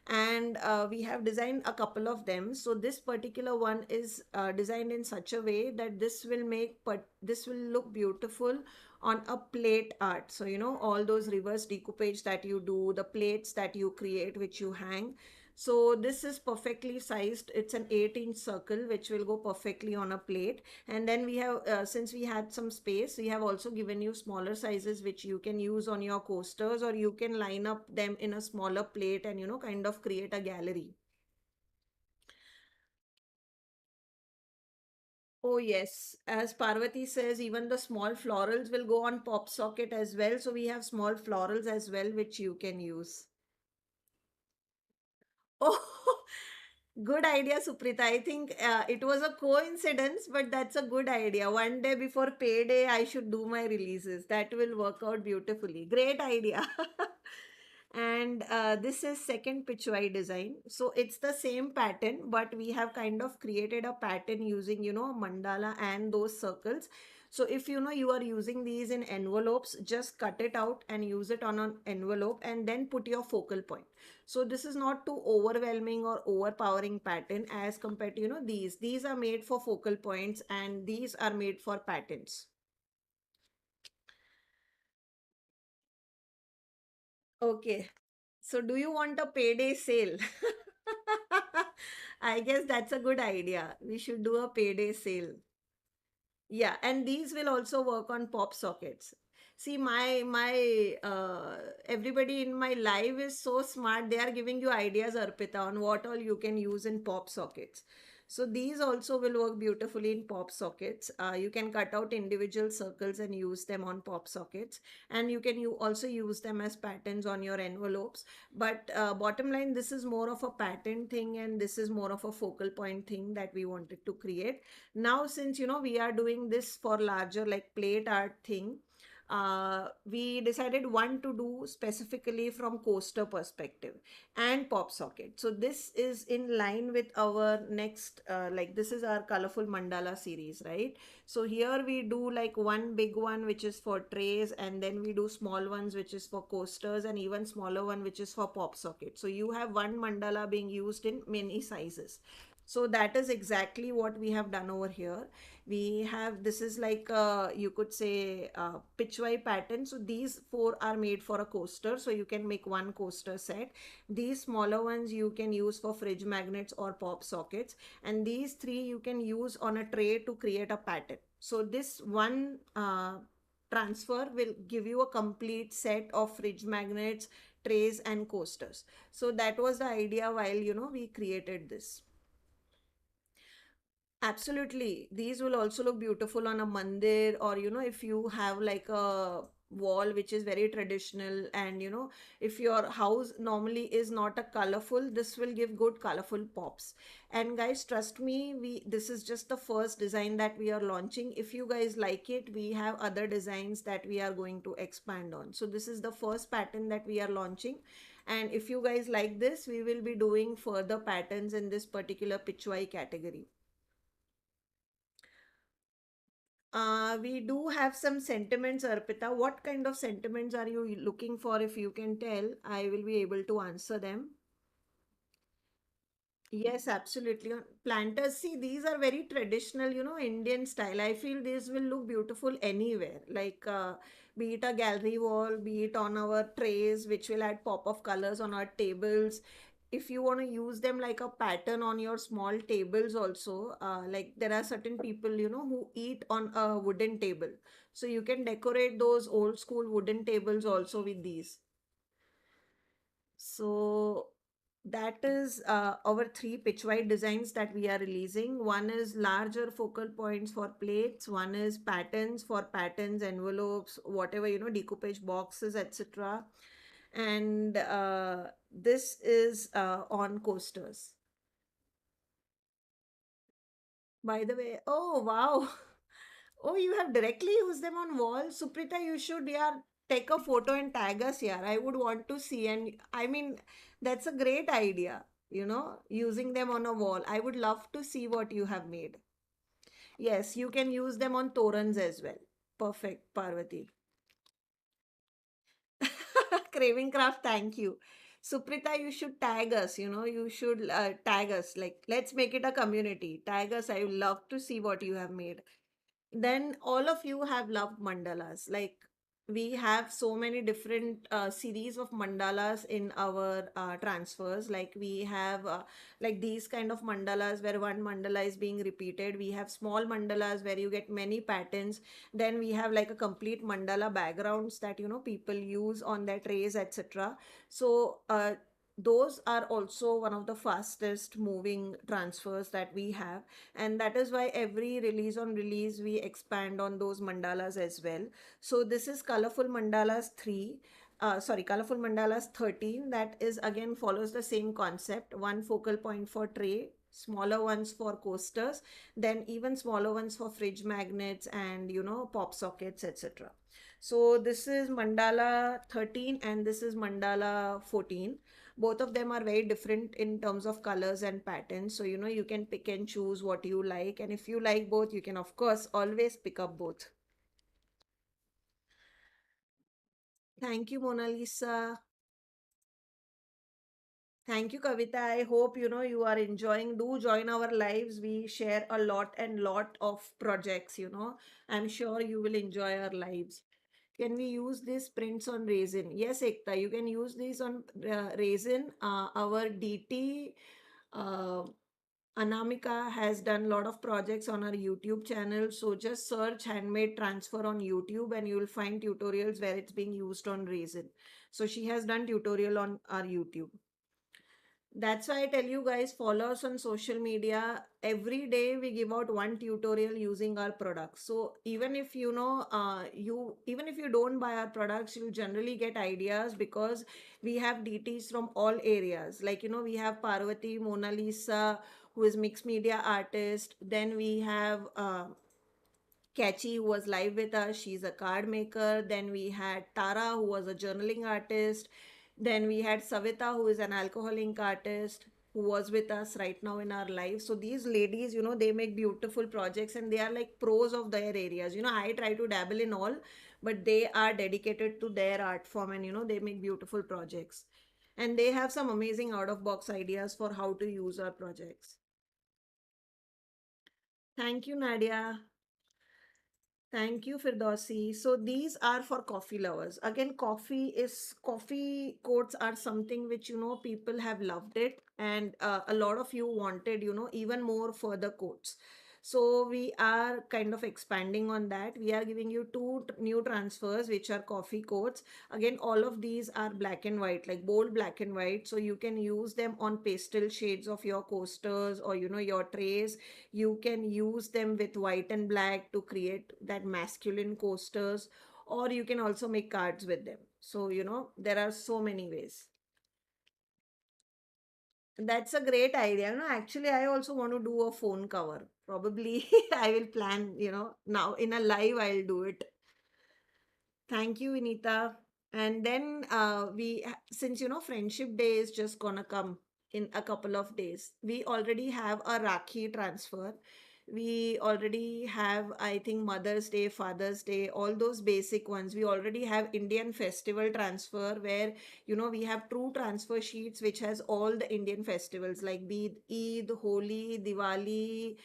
and we have designed a couple of them. So this particular one is designed in such a way that this will look beautiful on a plate art. So all those reverse decoupage that you do, the plates that you create which you hang. So this is perfectly sized. It's an 8-inch circle which will go perfectly on a plate. And then we have, since we had some space, we have also given you smaller sizes which you can use on your coasters, or you can line up them in a smaller plate and kind of create a gallery. Oh yes, as Parvati says, even the small florals will go on pop socket as well. So we have small florals as well which you can use. Oh, good idea, Suprita. I think it was a coincidence, but that's a good idea. One day before payday, I should do my releases. That will work out beautifully. Great idea. And this is second Pichwai design. So it's the same pattern, but we have kind of created a pattern using, mandala and those circles. So if you are using these in envelopes, just cut it out and use it on an envelope and then put your focal point. So this is not too overwhelming or overpowering pattern as compared to these are made for focal points and these are made for patterns. Okay, so do you want a payday sale? I guess that's a good idea. We should do a payday sale. Yeah, and these will also work on pop sockets. See, my everybody in my live is so smart. They are giving you ideas, Arpita, on what all you can use in pop sockets. So these also will work beautifully in pop sockets. You can cut out individual circles and use them on pop sockets, and you also use them as patterns on your envelopes. But bottom line, this is more of a pattern thing, and this is more of a focal point thing that we wanted to create. Now since we are doing this for larger like plate art thing, we decided one to do specifically from coaster perspective and pop socket. So this is in line with our next like this is our colorful mandala series, right? So here we do like one big one which is for trays, and then we do small ones which is for coasters, and even smaller one which is for pop socket. So you have one mandala being used in many sizes. So that is exactly what we have done over here. We have, this is like you could say pitchway pattern. So these four are made for a coaster, so you can make one coaster set. These smaller ones you can use for fridge magnets or pop sockets, and these three you can use on a tray to create a pattern. So this one transfer will give you a complete set of fridge magnets, trays and coasters. So that was the idea while we created this. Absolutely. These will also look beautiful on a mandir, or if you have like a wall which is very traditional, and if your house normally is not a colorful, this will give good colorful pops. And guys, trust me, we this is just the first design that we are launching. If you guys like it, we have other designs that we are going to expand on. So this is the first pattern that we are launching. And if you guys like this, we will be doing further patterns in this particular pitchwai category. We do have some sentiments, Arpita. What kind of sentiments are you looking for? If you can tell, I will be able to answer them. Yes, absolutely. Planters, see, these are very traditional, Indian style. I feel these will look beautiful anywhere, like be it a gallery wall, be it on our trays, which will add pop of colors on our tables. If you want to use them like a pattern on your small tables, also, like there are certain people, who eat on a wooden table. So you can decorate those old school wooden tables also with these. So that is our three pitch wide designs that we are releasing. One is larger focal points for plates, one is patterns for patterns, envelopes, whatever, decoupage boxes, etc. And this is on coasters. By the way, oh wow. Oh, you have directly used them on walls. Suprita, you should, yeah, take a photo and tag us here. I would want to see. And I mean, that's a great idea, using them on a wall. I would love to see what you have made. Yes, you can use them on torans as well. Perfect, Parvati. Craving Craft, thank you. Suprita, you should tag us, you should tag us. Like, let's make it a community. Tag us. I would love to see what you have made. Then all of you have loved mandalas. Like, we have so many different series of mandalas in our transfers. Like, we have like these kind of mandalas where one mandala is being repeated. We have small mandalas where you get many patterns. Then we have like a complete mandala backgrounds that people use on their trays, etc. So those are also one of the fastest moving transfers that we have, and that is why every release on release we expand on those mandalas as well. So this is colorful mandalas 3, sorry, colorful mandalas 13. That is again follows the same concept: one focal point for tray, smaller ones for coasters, then even smaller ones for fridge magnets and pop sockets, etc. So this is mandala 13 and this is mandala 14. Both of them are very different in terms of colors and patterns, so you can pick and choose what you like, and if you like both, you can of course always pick up both. Thank you, Mona Lisa. Thank you, Kavita. I hope you are enjoying. Do join our lives. We share a lot and lot of projects. I'm sure you will enjoy our lives. Can we use these prints on resin? Yes, Ekta, you can use these on resin. Our DT uh, Anamika has done a lot of projects on our YouTube channel. So just search handmade transfer on YouTube and you will find tutorials where it's being used on resin. So she has done tutorial on our YouTube. That's why I tell you guys, follow us on social media. Every day we give out one tutorial using our products. So even if even if you don't buy our products, you generally get ideas because we have DTs from all areas. Like we have Parvati, Mona Lisa, who is mixed media artist. Then we have Catchy, who was live with us. She's a card maker. Then we had Tara, who was a journaling artist. Then we had Savita, who is an alcohol ink artist, who was with us right now in our life. So these ladies, they make beautiful projects and they are like pros of their areas. I try to dabble in all, but they are dedicated to their art form and, they make beautiful projects. And they have some amazing out of box ideas for how to use our projects. Thank you, Nadia. Thank you, Firdausi. So these are for coffee lovers. Again, coffee quotes are something which people have loved it, and a lot of you wanted even more further quotes. So we are kind of expanding on that. We are giving you new transfers, which are coffee coats. Again, all of these are black and white, like bold black and white. So you can use them on pastel shades of your coasters or, your trays. You can use them with white and black to create that masculine coasters, or you can also make cards with them. So, there are so many ways. That's a great idea. Actually, I also want to do a phone cover. Probably I will plan, now in a live, I'll do it. Thank you, Vinita. And then since Friendship Day is just gonna come in a couple of days, we already have a Rakhi transfer. We already have, I think, Mother's Day, Father's Day, all those basic ones. We already have Indian festival transfer where, we have true transfer sheets which has all the Indian festivals like be it Eid, Holi, Diwali,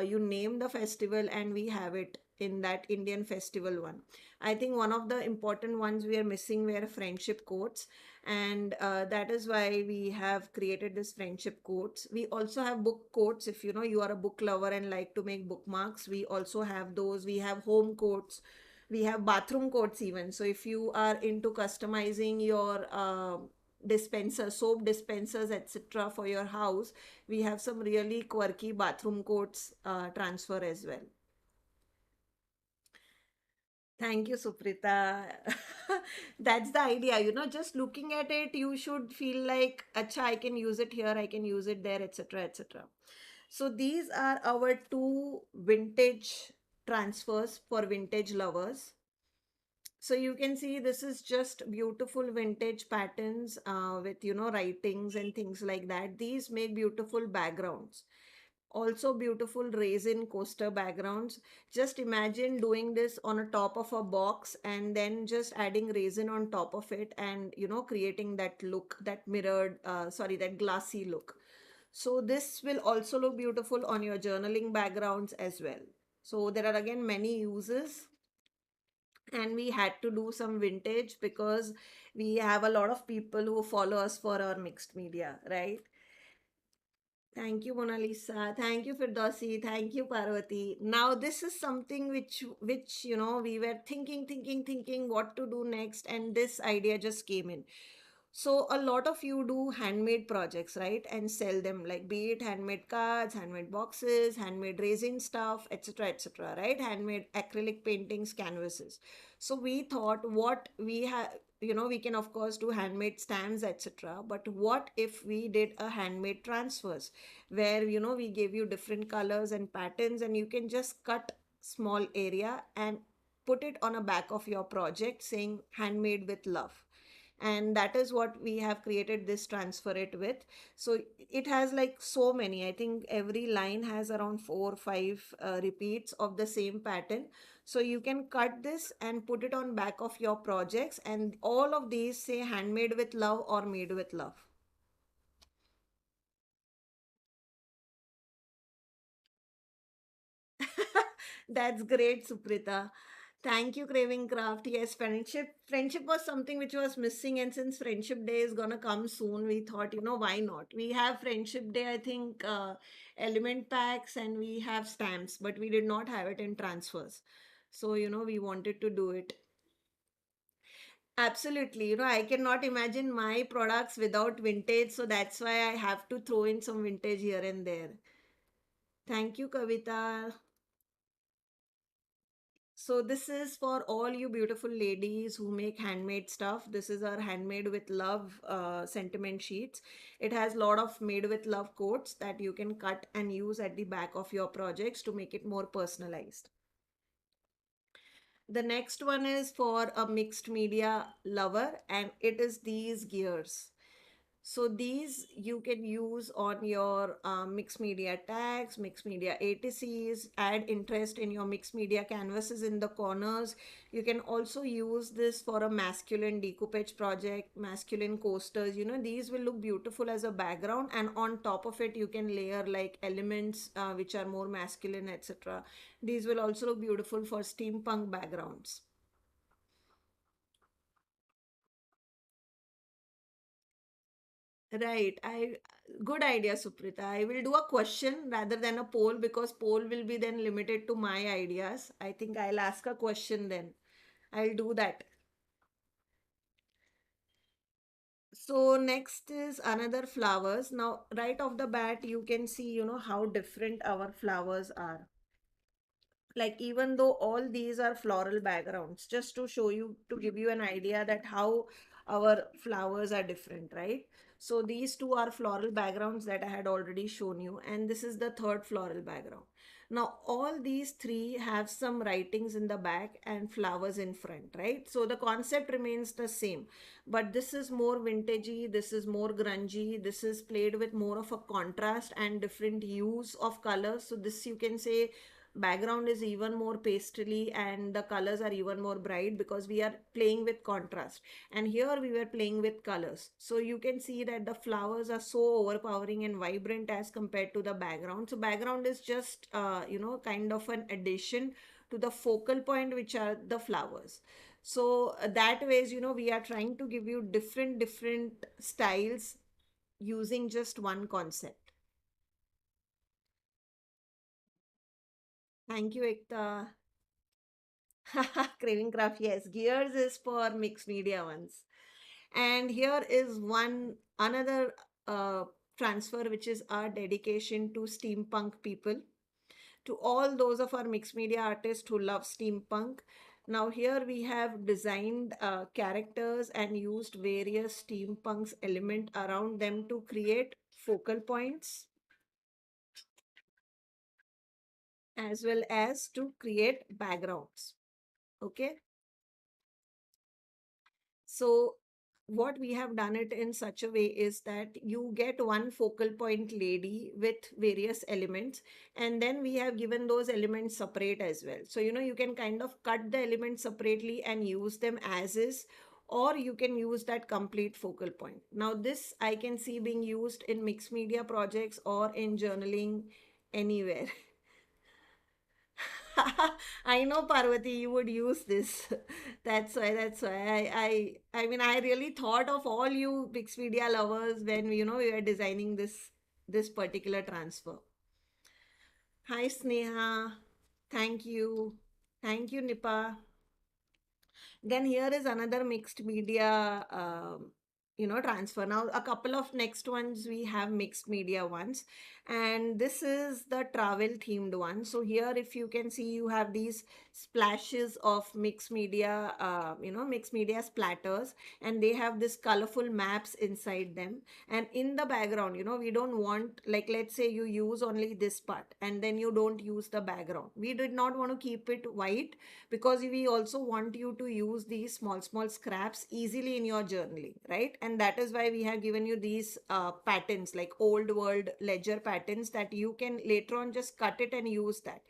you name the festival, and we have it in that Indian festival one. I think one of the important ones we are missing were friendship quotes, and that is why we have created this friendship quotes. We also have book quotes. If you are a book lover and like to make bookmarks, we also have those. We have home quotes. We have bathroom quotes even. So if you are into customizing your dispenser, soap dispensers, etc., for your house, we have some really quirky bathroom quotes transfer as well. Thank you, Suprita. That's the idea. Just looking at it, you should feel like, acha, I can use it here, I can use it there, etc., etc. So these are our two vintage transfers for vintage lovers. So you can see this is just beautiful vintage patterns with, writings and things like that. These make beautiful backgrounds, also beautiful resin coaster backgrounds. Just imagine doing this on a top of a box and then just adding resin on top of it, and creating that look, that mirrored sorry, that glassy look. So this will also look beautiful on your journaling backgrounds as well. So there are again many uses, and we had to do some vintage because we have a lot of people who follow us for our mixed media, right? Thank you, Mona Lisa. Thank you, Firdausi. Thank you, Parvati. Now, this is something which we were thinking what to do next, and this idea just came in. So a lot of you do handmade projects, right? And sell them, like be it handmade cards, handmade boxes, handmade resin stuff, etc., etc., right? Handmade acrylic paintings, canvases. So we thought what we have, we can of course do handmade stamps, etc. But what if we did a handmade transfers where, we gave you different colors and patterns, and you can just cut small area and put it on a back of your project saying handmade with love. And that is what we have created this transfer it with. So it has like so many, I think every line has around 4 or 5 repeats of the same pattern. So you can cut this and put it on back of your projects, and all of these say handmade with love or made with love. That's great, Suprita. Thank you, Craving Craft. Yes, friendship was something which was missing, and since Friendship Day is gonna come soon, we thought, why not? We have Friendship Day, I think, element packs, and we have stamps, but we did not have it in transfers. So, we wanted to do it. Absolutely. I cannot imagine my products without vintage, so that's why I have to throw in some vintage here and there. Thank you, Kavita. So this is for all you beautiful ladies who make handmade stuff. This is our handmade with love sentiment sheets. It has a lot of made with love quotes that you can cut and use at the back of your projects to make it more personalized. The next one is for a mixed media lover, and it is these gears. So these you can use on your mixed media tags, mixed media ATCs, add interest in your mixed media canvases in the corners. You can also use this for a masculine decoupage project, masculine coasters. These will look beautiful as a background, and on top of it, you can layer like elements which are more masculine, etc. These will also look beautiful for steampunk backgrounds. Right. I Good idea, Suprita. I will do a question rather than a poll because poll will be then limited to my ideas. I think I'll ask a question then. I'll do that. So next is another flowers. Now, right off the bat, you can see, how different our flowers are. Like even though all these are floral backgrounds, just to show you, to give you an idea that how our flowers are different, right? So these two are floral backgrounds that I had already shown you, and this is the third floral background. Now all these three have some writings in the back and flowers in front, right? So the concept remains the same, but this is more vintagey, this is more grungy, this is played with more of a contrast and different hues of colors. So this, you can say, background is even more pastely and the colors are even more bright because we are playing with contrast, and here we were playing with colors. So you can see that the flowers are so overpowering and vibrant as compared to the background. So background is just kind of an addition to the focal point, which are the flowers. So that ways, we are trying to give you different styles using just one concept. Thank you, Ekta. Craving craft, yes. Gears is for mixed media ones. And here is one another transfer, which is our dedication to steampunk people, to all those of our mixed media artists who love steampunk. Now here we have designed characters and used various steampunks element around them to create focal points as well as to create backgrounds. Okay. So what we have done it in such a way is that you get one focal point lady with various elements, and then we have given those elements separate as well. So you can kind of cut the elements separately and use them as is, or you can use that complete focal point. Now this I can see being used in mixed media projects or in journaling anywhere. I know, Parvati, you would use this. That's why I mean, I really thought of all you Pixpedia lovers when we were designing this particular transfer. Hi Sneha. Thank you. Thank you, Nipa. Then here is another mixed media, transfer. Now, a couple of next ones we have mixed media ones, and this is the travel themed one. So here, if you can see, you have these splashes of mixed media, mixed media splatters, and they have this colorful maps inside them. And in the background, we don't want, like, let's say you use only this part and then you don't use the background. We did not want to keep it white because we also want you to use these small scraps easily in your journaling, right? And that is why we have given you these patterns, like old world ledger patterns, that you can later on just cut it and use that.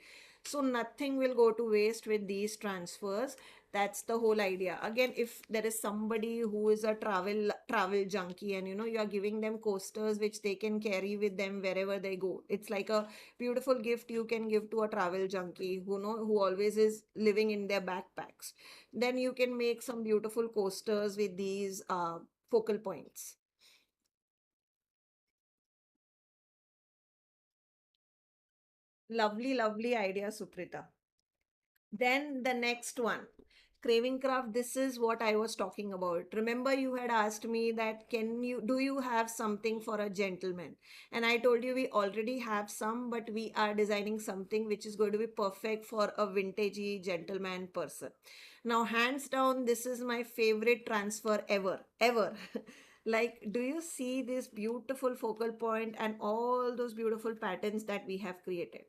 So nothing will go to waste with these transfers. That's the whole idea. Again, if there is somebody who is a travel junkie, and you are giving them coasters which they can carry with them wherever they go, it's like a beautiful gift you can give to a travel junkie who always is living in their backpacks. Then you can make some beautiful coasters with these focal points. Lovely idea, Suprita. Then the next one, craving craft. This is what I was talking about. Remember, you had asked me that do you have something for a gentleman? And I told you we already have some, but we are designing something which is going to be perfect for a vintagey gentleman person. Now, hands down, this is my favorite transfer ever. Like, do you see this beautiful focal point and all those beautiful patterns that we have created?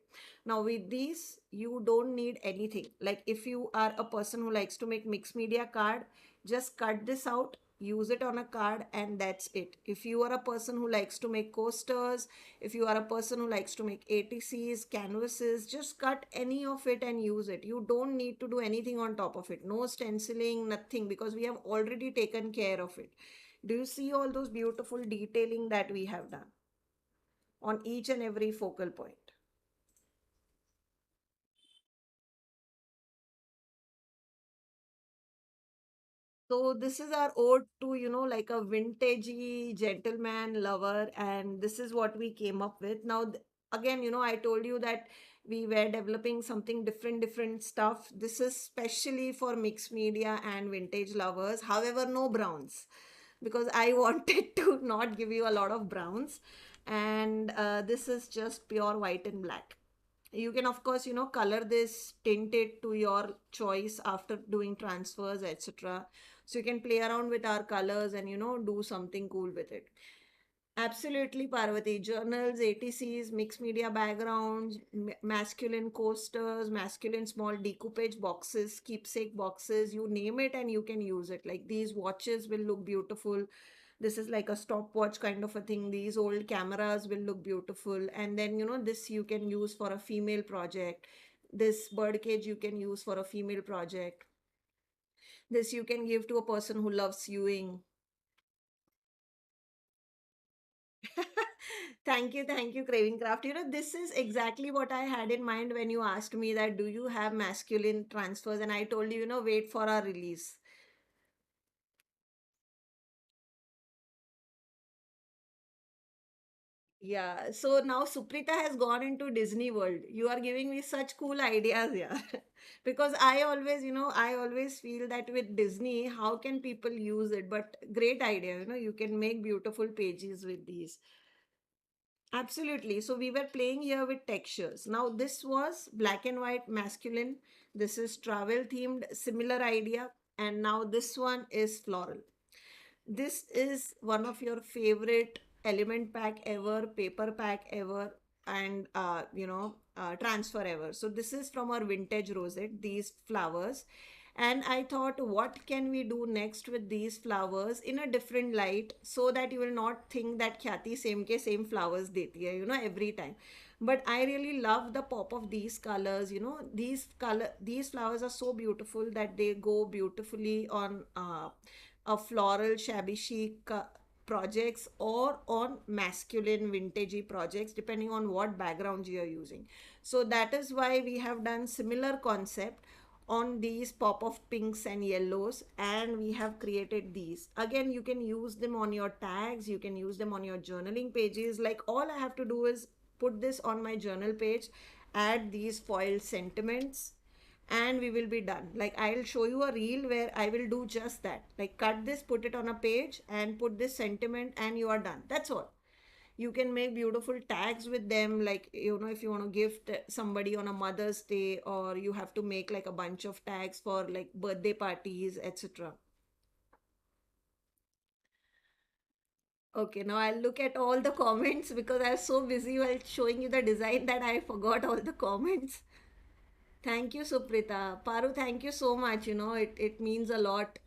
Now, with these, you don't need anything. Like, if you are a person who likes to make mixed media card, just cut this out, use it on a card, and that's it. If you are a person who likes to make coasters, if you are a person who likes to make ATCs, canvases, just cut any of it and use it. You don't need to do anything on top of it. No stenciling, nothing, because we have already taken care of it. Do you see all those beautiful detailing that we have done on each and every focal point? So this is our ode to, like a vintagey gentleman lover, and this is what we came up with. Now, again, I told you that we were developing something different stuff. This is specially for mixed media and vintage lovers. However, no browns, because I wanted to not give you a lot of browns, and this is just pure white and black. You can, of course, color this, tint it to your choice after doing transfers, etc. So you can play around with our colors and, do something cool with it. Absolutely, Parvati. Journals, ATCs, mixed media backgrounds, masculine coasters, masculine small decoupage boxes, keepsake boxes, you name it and you can use it. Like these watches will look beautiful. This is like a stopwatch kind of a thing. These old cameras will look beautiful. And then, this you can use for a female project. This birdcage you can use for a female project. This you can give to a person who loves sewing. Thank you, Craving Craft. This is exactly what I had in mind when you asked me that do you have masculine transfers? And I told you, wait for our release. Yeah. So now Suprita has gone into Disney World. You are giving me such cool ideas here. Because I always feel that with Disney, how can people use it? But great idea, you can make beautiful pages with these. Absolutely. So we were playing here with textures. Now this was black and white masculine. This is travel themed, similar idea. And now this one is floral. This is one of your favorite element pack ever, paper pack ever, and transfer ever. So this is from our vintage rosette, these flowers. And I thought, what can we do next with these flowers in a different light so that you will not think that Khyati same ke same flowers deti hai, every time. But I really love the pop of these colors. These flowers are so beautiful that they go beautifully on a floral shabby chic projects or on masculine vintagey projects, depending on what background you are using. So that is why we have done similar concept on these pop of pinks and yellows, and we have created these. Again, you can use them on your tags, you can use them on your journaling pages. Like all I have to do is put this on my journal page, add these foil sentiments, and we will be done. Like I'll show you a reel where I will do just that. Like cut this, put it on a page and put this sentiment and you are done. That's all. You can make beautiful tags with them, like if you want to gift somebody on a Mother's Day, or you have to make like a bunch of tags for like birthday parties, etc. Okay, now I'll look at all the comments because I was so busy while showing you the design that I forgot all the comments. Thank you, Suprita. Paru, thank you so much. It means a lot.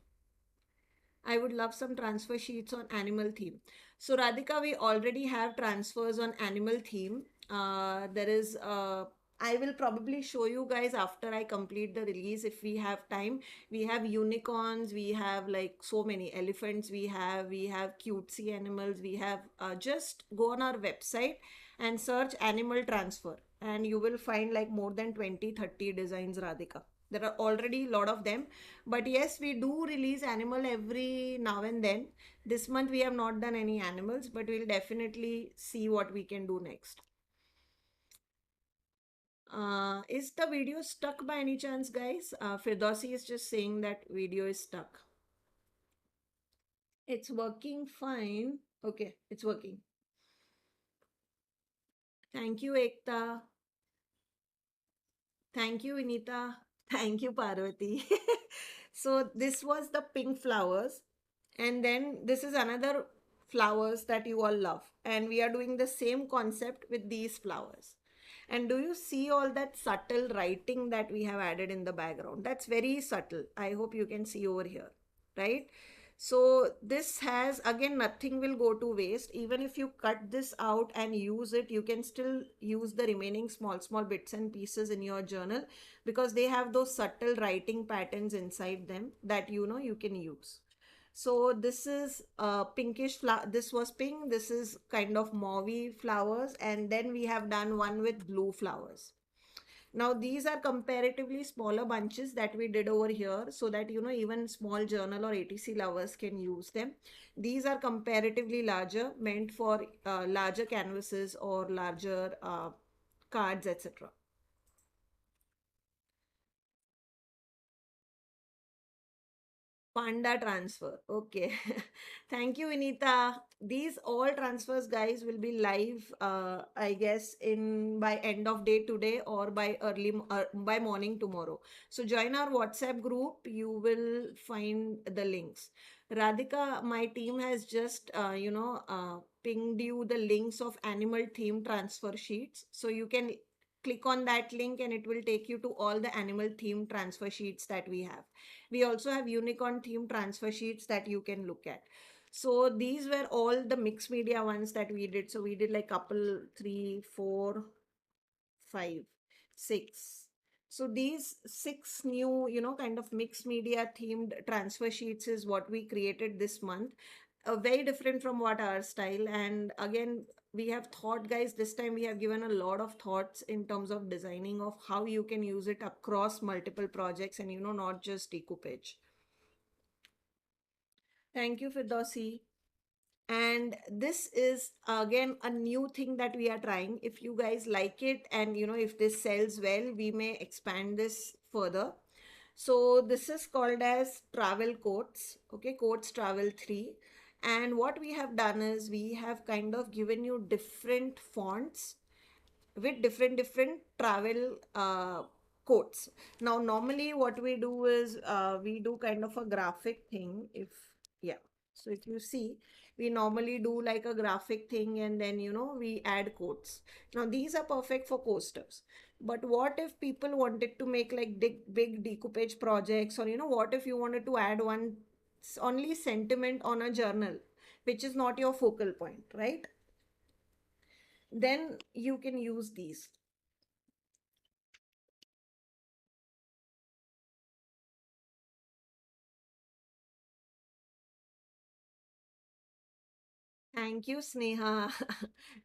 I would love some transfer sheets on animal theme. So Radhika, we already have transfers on animal theme. There is I will probably show you guys after I complete the release if we have time. We have unicorns, we have like so many elephants, we have cutesy animals, we have just go on our website and search animal transfer and you will find like more than 20-30 designs, Radhika. There are already a lot of them, but yes, we do release animal every now and then. This month we have not done any animals, but we'll definitely see what we can do next. Is the video stuck by any chance, guys? Firdausi is just saying that video is stuck. It's working fine. Okay, it's working. Thank you, Ekta. Thank you, Vinita. Thank you, Parvati. So this was the pink flowers. And then this is another flowers that you all love. And we are doing the same concept with these flowers. And do you see all that subtle writing that we have added in the background? That's very subtle. I hope you can see over here, right? So this has, again, nothing will go to waste. Even if you cut this out and use it, you can still use the remaining small bits and pieces in your journal because they have those subtle writing patterns inside them that you can use. So this is pinkish flower. This was pink. This is kind of mauvey flowers. And then we have done one with blue flowers. Now these are comparatively smaller bunches that we did over here, so that even small journal or ATC lovers can use them. These are comparatively larger, meant for larger canvases or larger cards, etc. Panda transfer. Okay. Thank you, Vinita. These all transfers, guys, will be live, I guess, in by end of day today or by by morning tomorrow. So join our WhatsApp group. You will find the links. Radhika, my team has just, pinged you the links of animal theme transfer sheets. So you can click on that link and it will take you to all the animal theme transfer sheets that we have. We also have unicorn theme transfer sheets that you can look at. So these were all the mixed media ones that we did. So we did like couple, three, four, five, six. So these six new, kind of mixed media themed transfer sheets is what we created this month. Very different from what our style. And again, we have thought, guys, this time we have given a lot of thoughts in terms of designing of how you can use it across multiple projects and, not just decoupage. Thank you, Firdausi. And this is again a new thing that we are trying. If you guys like it and if this sells well, we may expand this further. So this is called as travel quotes. Okay, quotes travel 3. And what we have done is we have kind of given you different fonts with different travel quotes. Now normally what we do is we do kind of a graphic thing. If Yeah, so if you see, we normally do like a graphic thing and then we add quotes. Now these are perfect for coasters, but what if people wanted to make like big decoupage projects, or what if you wanted to add one only sentiment on a journal which is not your focal point, right? Then you can use these. Thank you, Sneha.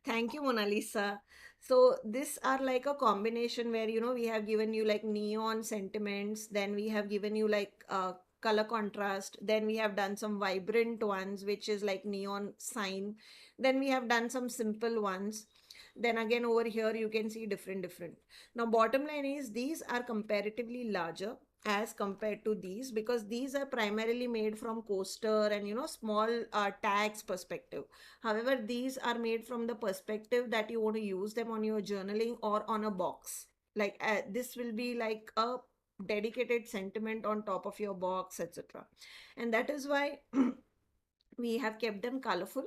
Thank you, Mona Lisa. So these are like a combination where we have given you like neon sentiments, then we have given you like color contrast, then we have done some vibrant ones, which is like neon sign, then we have done some simple ones. Then again over here you can see different. Now bottom line is these are comparatively larger as compared to these, because these are primarily made from coaster and small tags perspective. However, these are made from the perspective that you want to use them on your journaling or on a box. Like this will be like a dedicated sentiment on top of your box, etc. And that is why we have kept them colorful,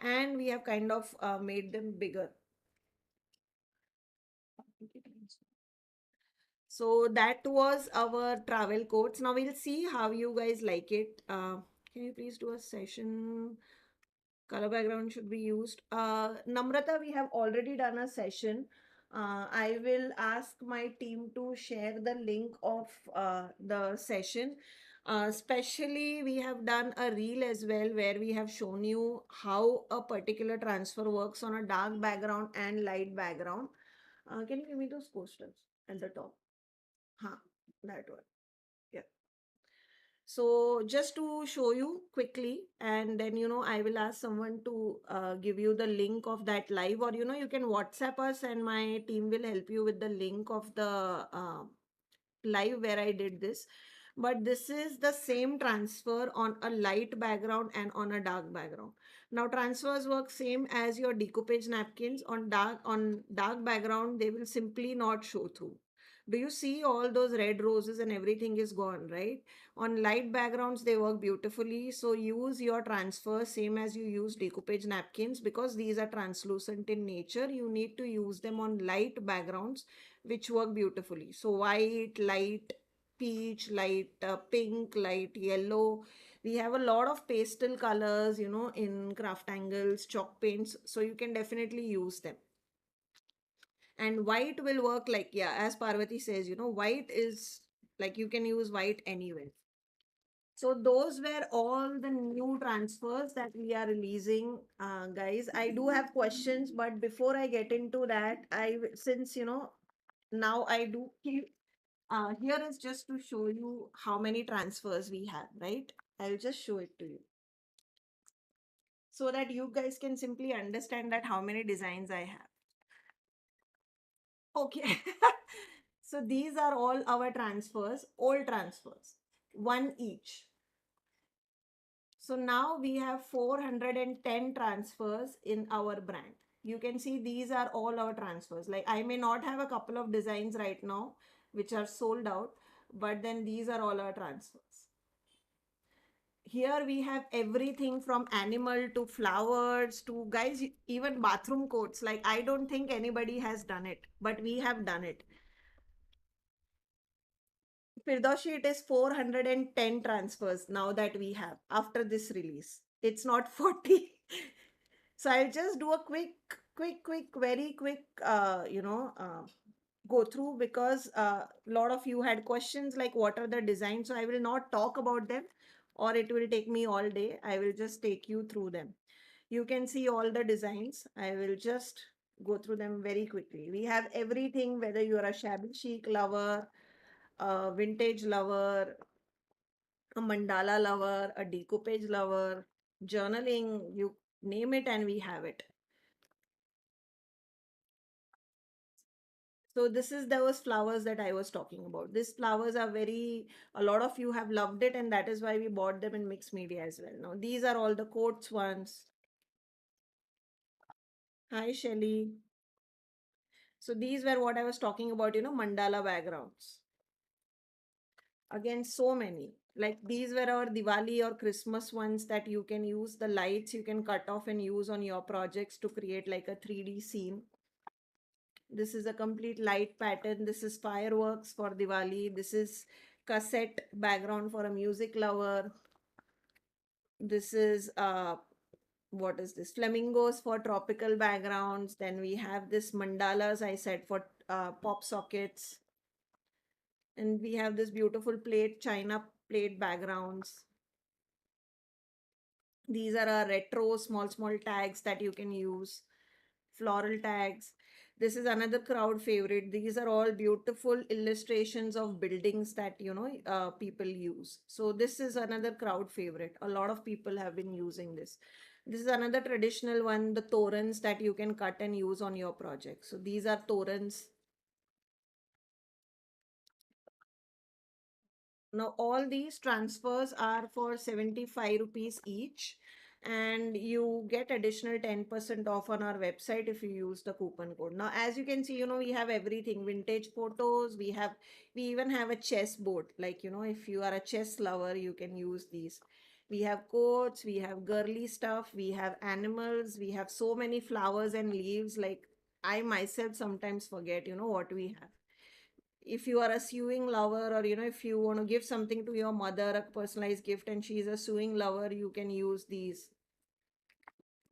and we have kind of made them bigger. So that was our travel quotes. Now we'll see how you guys like it. Can you please do a session? Color background should be used. Namrata, we have already done a session. I will ask my team to share the link of the session. Especially, we have done a reel as well where we have shown you how a particular transfer works on a dark background and light background. Can you give me those posters at the top? Huh, that one. Yeah. So just to show you quickly, and then I will ask someone to give you the link of that live, or you can WhatsApp us, and my team will help you with the link of the live where I did this. But this is the same transfer on a light background and on a dark background. Now transfers work same as your decoupage napkins. On dark background, they will simply not show through. Do you see all those red roses and everything is gone, right? On light backgrounds, they work beautifully. So use your transfer same as you use decoupage napkins, because these are translucent in nature. You need to use them on light backgrounds, which work beautifully. So white, light, peach, light pink, light yellow. We have a lot of pastel colors, in CrafTangles, chalk paints. So you can definitely use them. And white will work like, yeah, as Parvati says, white is like you can use white anywhere. So those were all the new transfers that we are releasing, guys. I do have questions, but before I get into that, since now I do keep, here is just to show you how many transfers we have, right? I'll just show it to you so that you guys can simply understand that how many designs I have. Okay. So these are all our transfers, old transfers, one each. So now we have 410 transfers in our brand. You can see these are all our transfers. Like I may not have a couple of designs right now which are sold out, but then these are all our transfers. Here we have everything from animal to flowers to, guys, even bathroom coats. Like I don't think anybody has done it, but we have done it. Firdoshi, it is 410 transfers now that we have after this release. It's not 40. So I'll just do a very quick, go through, because a lot of you had questions like what are the designs. So I will not talk about them or it will take me all day. I will just take you through them. You can see all the designs. I will just go through them very quickly. We have everything, whether you are a shabby chic lover, a vintage lover, a mandala lover, a decoupage lover, journaling, you name it and we have it. So this is those flowers that I was talking about. These flowers are very, a lot of you have loved it and that is why we bought them in mixed media as well. Now these are all the quotes ones. Hi Shelly. So these were what I was talking about, mandala backgrounds. Again, so many. Like these were our Diwali or Christmas ones that you can use. The lights you can cut off and use on your projects to create like a 3D scene. This is a complete light pattern. This is fireworks for Diwali. This is cassette background for a music lover. This is what is this? Flamingos for tropical backgrounds. Then we have this mandalas, I said, for pop sockets. And we have this beautiful plate, china plate backgrounds. These are our retro small tags that you can use. Floral tags. This is another crowd favorite. These are all beautiful illustrations of buildings that people use. So this is another crowd favorite. A lot of people have been using this. This is another traditional one, the torans that you can cut and use on your project. So these are torans. Now, all these transfers are for 75 rupees each, and you get additional 10% off on our website if you use the coupon code. Now, as you can see, we have everything, vintage photos. We even have a chess board. Like, if you are a chess lover, you can use these. We have quotes, we have girly stuff, we have animals, we have so many flowers and leaves. Like, I myself sometimes forget, what we have. If you are a sewing lover, or if you want to give something to your mother, a personalized gift, and she's a sewing lover, you can use these.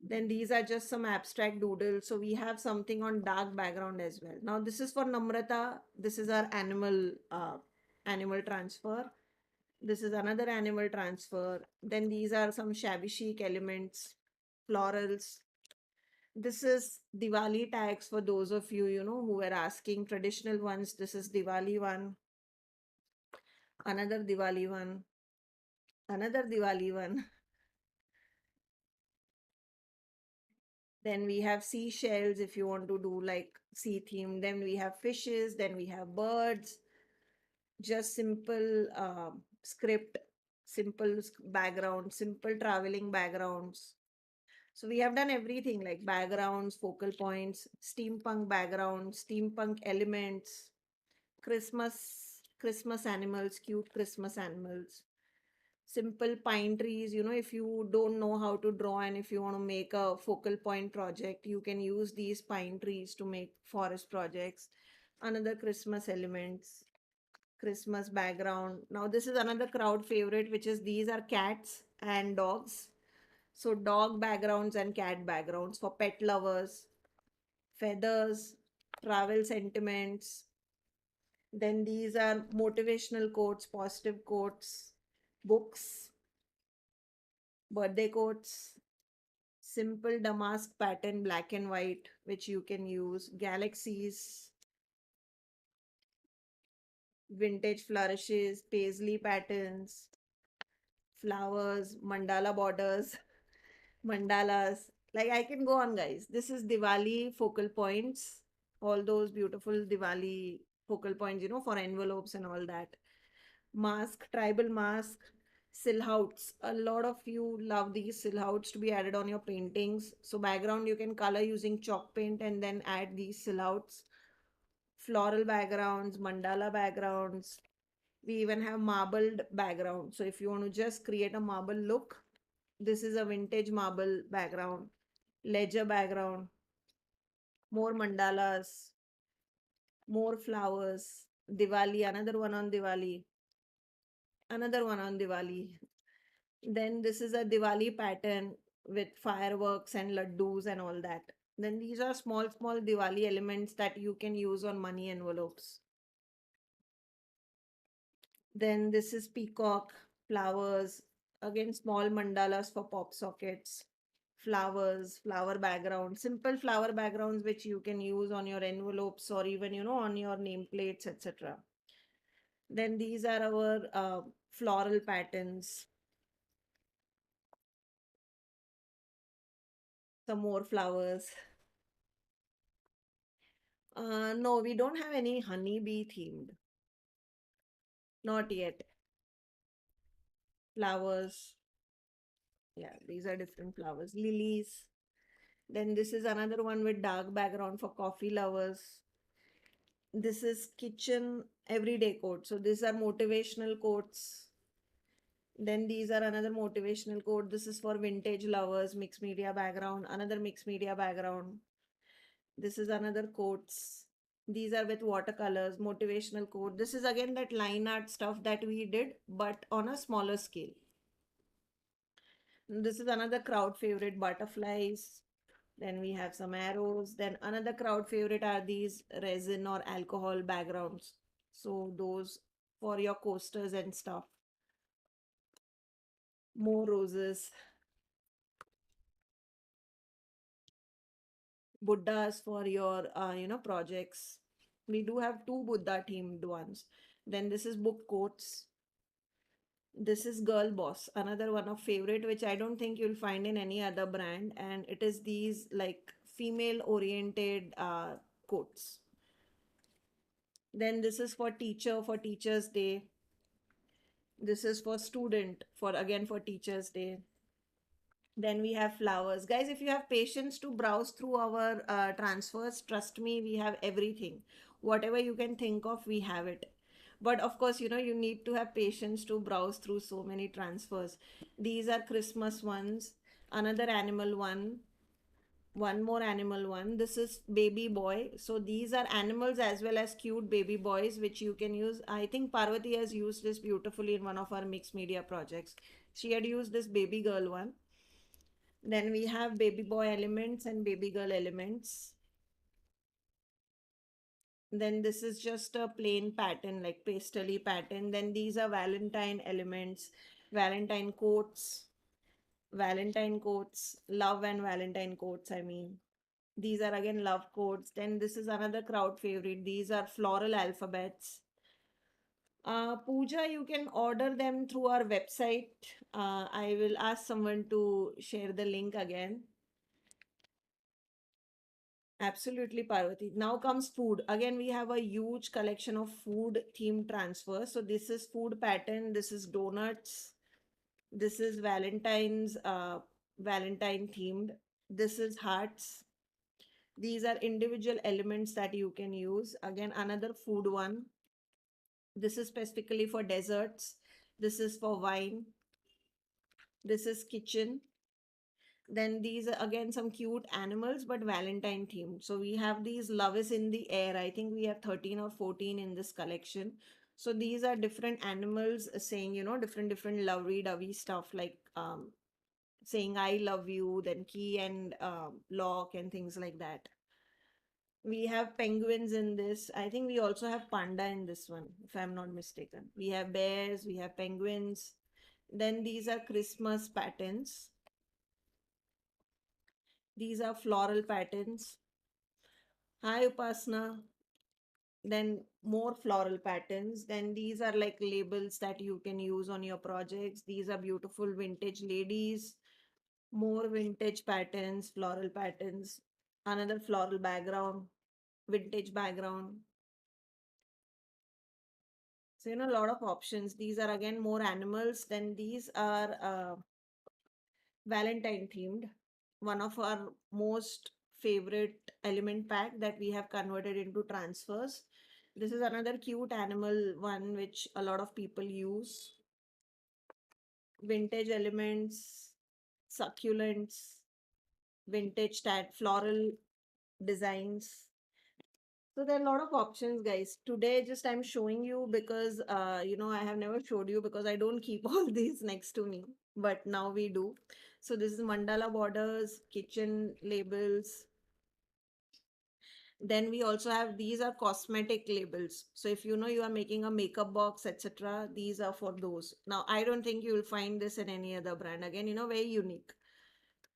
Then these are just some abstract doodles. So we have something on dark background as well. Now this is for Namrata. This is our animal transfer. This is another animal transfer. Then these are some shabby chic elements, florals. This is Diwali tags for those of you, who were asking traditional ones. This is Diwali one, another Diwali one, another Diwali one. Then we have seashells if you want to do like sea theme. Then we have fishes. Then we have birds. Just simple script, simple background, simple traveling backgrounds. So we have done everything like backgrounds, focal points, steampunk backgrounds, steampunk elements, Christmas animals, cute Christmas animals, simple pine trees. If you don't know how to draw and if you want to make a focal point project, you can use these pine trees to make forest projects. Another Christmas elements, Christmas background. Now this is another crowd favorite, which is these are cats and dogs. So dog backgrounds and cat backgrounds for pet lovers, feathers, travel sentiments. Then these are motivational quotes, positive quotes, books, birthday quotes, simple damask pattern, black and white, which you can use, galaxies, vintage flourishes, paisley patterns, flowers, mandala borders, mandalas. Like I can go on, guys. This is Diwali focal points, all those beautiful Diwali focal points, for envelopes and all that. Mask, tribal mask, silhouettes. A lot of you love these silhouettes to be added on your paintings. So background you can color using chalk paint and then add these silhouettes. Floral backgrounds, mandala backgrounds. We even have marbled background. So if you want to just create a marble look, this is a vintage marble background. Ledger background, more mandalas, more flowers. Diwali, another one on Diwali, another one on Diwali. Then this is a Diwali pattern with fireworks and laddus and all that. Then these are small, small Diwali elements that you can use on money envelopes. Then this is peacock, flowers, again small mandalas for pop sockets, flowers, flower background, simple flower backgrounds which you can use on your envelopes or even on your nameplates, etc. Then these are our floral patterns, some more flowers. No, we don't have any honeybee themed. Not yet. Flowers. Yeah, these are different flowers. Lilies. Then this is another one with dark background for coffee lovers. This is kitchen everyday quote. So these are motivational quotes. Then these are another motivational quote. This is for vintage lovers, mixed media background, another mixed media background. This is another quotes. These are with watercolors, motivational quote. This is again that line art stuff that we did, but on a smaller scale. This is another crowd favorite, butterflies. Then we have some arrows. Then another crowd favorite are these resin or alcohol backgrounds. So those for your coasters and stuff. More roses. Buddhas for your projects. We do have two Buddha themed ones. Then this is book quotes. This is Girl Boss, another one of favorite, which I don't think you'll find in any other brand. And it is these like female oriented quotes. Then this is for teacher for Teachers Day. This is for student for again for Teachers Day. Then we have flowers. Guys, if you have patience to browse through our transfers, trust me, we have everything. Whatever you can think of, we have it. But of course, you need to have patience to browse through so many transfers. These are Christmas ones, another animal one more animal one. This is baby boy. So these are animals as well as cute baby boys, which you can use. I think Parvati has used this beautifully in one of our mixed media projects. She had used this baby girl one. Then we have baby boy elements and baby girl elements. Then this is just a plain pattern, like pastely pattern. Then these are Valentine elements, Valentine quotes, love and Valentine quotes, I mean. These are again love quotes. Then this is another crowd favorite. These are floral alphabets. Pooja, you can order them through our website. I will ask someone to share the link again. Absolutely, Parvati. Now comes food. Again, we have a huge collection of food themed transfers. So this is food pattern. This is donuts. This is Valentine themed. This is hearts. These are individual elements that you can use. Again, another food one. This is specifically for desserts. This is for wine. This is kitchen. Then these are again some cute animals, but Valentine themed. So we have these love is in the air. I think we have 13 or 14 in this collection. So these are different animals saying, different lovey-dovey stuff like saying I love you, then key and lock and things like that. We have penguins in this. I think we also have panda in this one, if I'm not mistaken. We have bears, we have penguins. Then these are Christmas patterns. These are floral patterns. Hi, Upasna. Then more floral patterns. Then these are like labels that you can use on your projects. These are beautiful vintage ladies, more vintage patterns, floral patterns, another floral background, vintage background. So, a lot of options. These are again more animals. Then these are Valentine themed. One of our most favorite element pack that we have converted into transfers. This is another cute animal one which a lot of people use. Vintage elements, succulents, vintage floral designs. So there are a lot of options, guys. Today, just I'm showing you because I have never showed you because I don't keep all these next to me, but now we do. So this is mandala borders, kitchen labels. Then we also have these are cosmetic labels. So if you are making a makeup box, etc., these are for those. Now I don't think you will find this in any other brand. Again, very unique.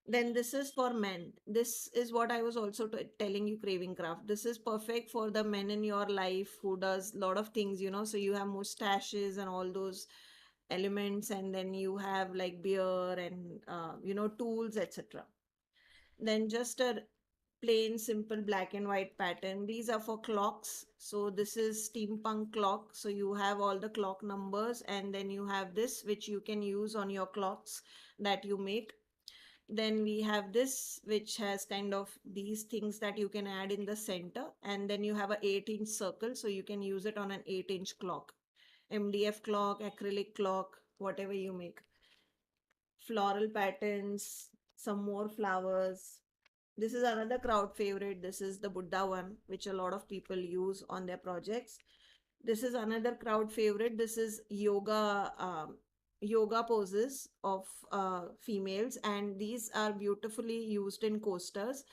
Then this is for men. This is what I was also telling you, craving craft. This is perfect for the men in your life who does a lot of things, so you have mustaches and all those elements, and then you have like beer and tools, etc. Then just a plain simple black and white pattern. These are for clocks. So this is steampunk clock. So you have all the clock numbers, and then you have this which you can use on your clocks that you make. Then we have this which has kind of these things that you can add in the center, and then you have a 8-inch circle, so you can use it on an 8-inch clock, MDF clock, acrylic clock, whatever you make. Floral patterns, some more flowers. This is another crowd favorite. This is the Buddha one, which a lot of people use on their projects. This is another crowd favorite. This is yoga poses of females, and these are beautifully used in coasters.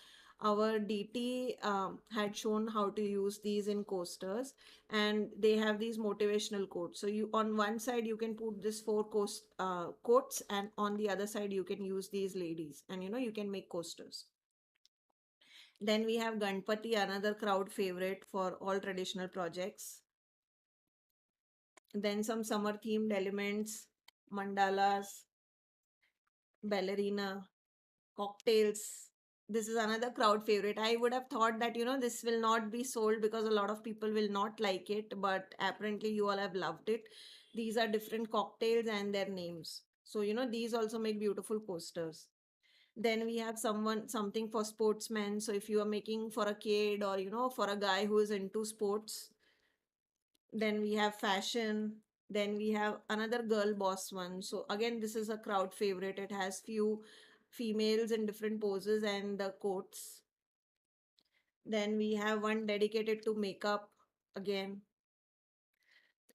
Our DT had shown how to use these in coasters, and they have these motivational quotes. So you on one side you can put this four quotes, and on the other side you can use these ladies, and you can make coasters. Then we have Ganpati, another crowd favorite for all traditional projects. Then some summer themed elements, mandalas, ballerina, cocktails. This is another crowd favorite. I would have thought that, this will not be sold because a lot of people will not like it, but apparently you all have loved it. These are different cocktails and their names. So, these also make beautiful posters. Then we have something for sportsmen. So if you are making for a kid or, for a guy who is into sports. Then we have fashion. Then we have another girl boss one. So again, this is a crowd favorite. It has few females in different poses and the coats. Then we have one dedicated to makeup again.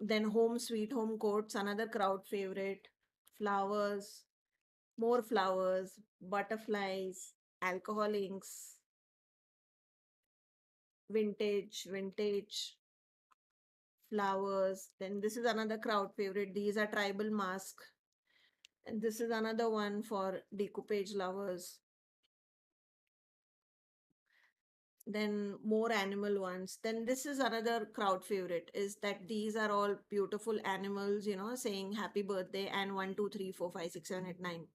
Then home sweet home coats, another crowd favorite. Flowers, more flowers, butterflies, alcohol inks, vintage flowers. Then this is another crowd favorite. These are tribal mask. And this is another one for decoupage lovers. Then more animal ones. Then this is another crowd favorite, is that these are all beautiful animals, saying happy birthday and 1, 2, 3, 4, 5, 6, 7, 8, 9.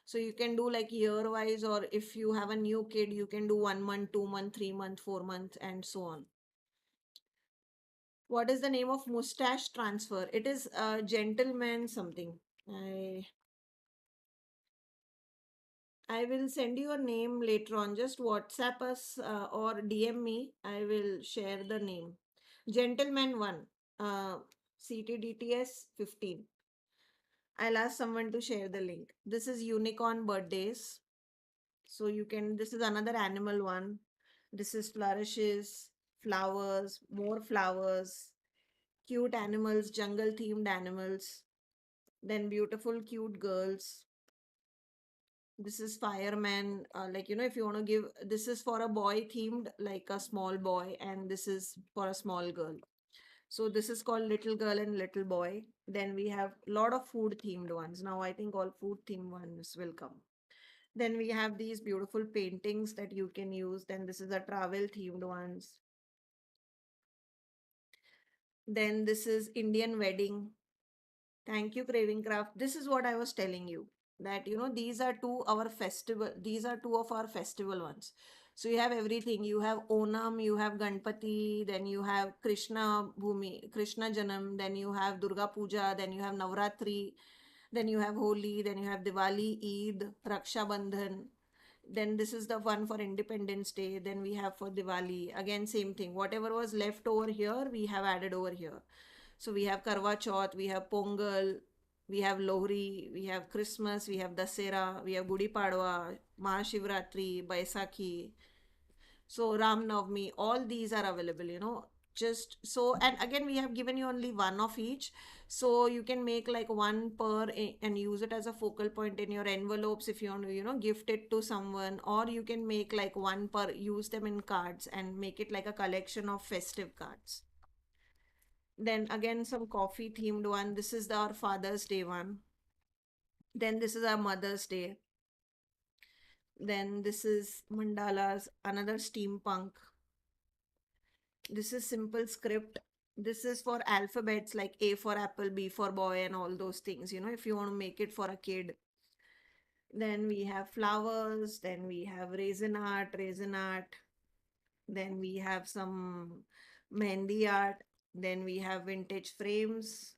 So you can do like year wise, or if you have a new kid, you can do 1 month, 2 month, 3 month, 4 month, and so on. What is the name of mustache transfer? It is a gentleman something. I will send you a name later on. Just WhatsApp us or DM me. I will share the name. Gentleman 1, CTDTS 15. I'll ask someone to share the link. This is unicorn birthdays. So this is another animal one. This is flourishes, flowers, more flowers, cute animals, jungle themed animals. Then beautiful, cute girls. This is fireman, like if you want to give, this is for a boy themed, like a small boy, and this is for a small girl. So this is called little girl and little boy. Then we have a lot of food themed ones. Now I think all food themed ones will come. Then we have these beautiful paintings that you can use. Then this is a travel themed ones. Then this is Indian wedding. Thank you, Craving Craft. This is what I was telling you, that these are two of our festival ones. So you have everything. You have Onam, you have Ganpati, then you have Krishna Janam, then you have Durga Puja, then you have Navratri, then you have Holi, then you have Diwali, Eid, Raksha Bandhan. Then this is the one for Independence Day. Then we have for Diwali. Again, same thing. Whatever was left over here, we have added over here. So we have Karwa Chauth, we have Pongal, we have Lohri, we have Christmas, we have Dasera, we have Gudi Padwa, Mahashivratri, Baisakhi, so Ram Navami, all these are available. Just so, and again, we have given you only one of each. So you can make like one per and use it as a focal point in your envelopes if you want to, gift it to someone, or you can make like one per, use them in cards and make it like a collection of festive cards. Then again, some coffee themed one. This is our Father's Day one. Then this is our Mother's Day. Then this is Mandalas, another steampunk. This is simple script. This is for alphabets like A for apple, B for boy, and all those things, if you want to make it for a kid. Then we have flowers, then we have raisin art, then we have some mehndi art, then we have vintage frames.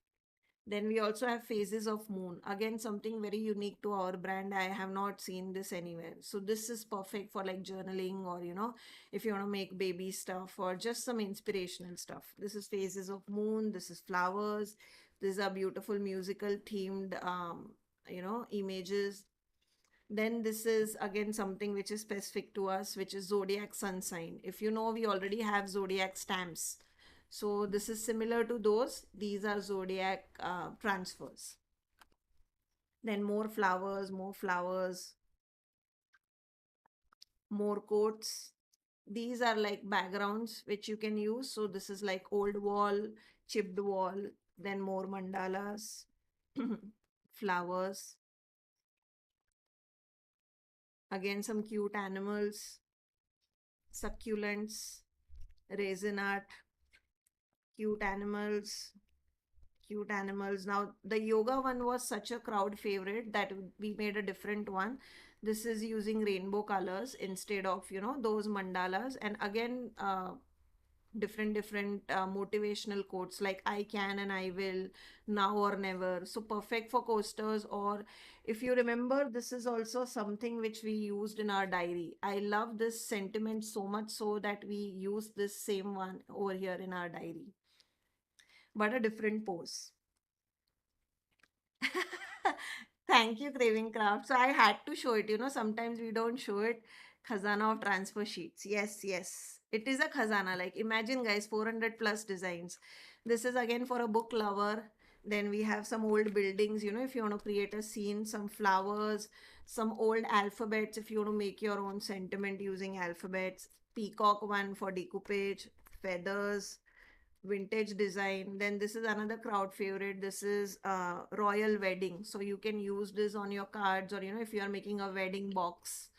Then we also have phases of moon. Again, something very unique to our brand. I have not seen this anywhere. So this is perfect for like journaling, or if you want to make baby stuff or just some inspirational stuff. This is phases of moon. This is flowers. These are beautiful musical themed images. Then this is again something which is specific to us, which is zodiac sun sign. If you know, we already have zodiac stamps. So this is similar to those. These are zodiac transfers. Then more quotes. These are like backgrounds which you can use. So this is like old wall, chipped wall, then more mandalas, flowers, again some cute animals, succulents, raisin art, cute animals, cute animals. Now the yoga one was such a crowd favorite that we made a different one. This is using rainbow colors instead of those mandalas, and again different motivational quotes like I can and I will, now or never. So perfect for coasters, or if you remember, this is also something which we used in our diary. I love this sentiment so much so that we use this same one over here in our diary, but a different pose. Thank you, Craving Craft. So I had to show it. Sometimes we don't show it. Khazana of transfer sheets. Yes, yes. It is a khazana. Like imagine, guys, 400 plus designs. This is again for a book lover. Then we have some old buildings, if you want to create a scene, some flowers, some old alphabets, if you want to make your own sentiment using alphabets. Peacock one for decoupage, feathers, vintage design. Then this is another crowd favorite. This is royal wedding, so you can use this on your cards, or if you are making a wedding box.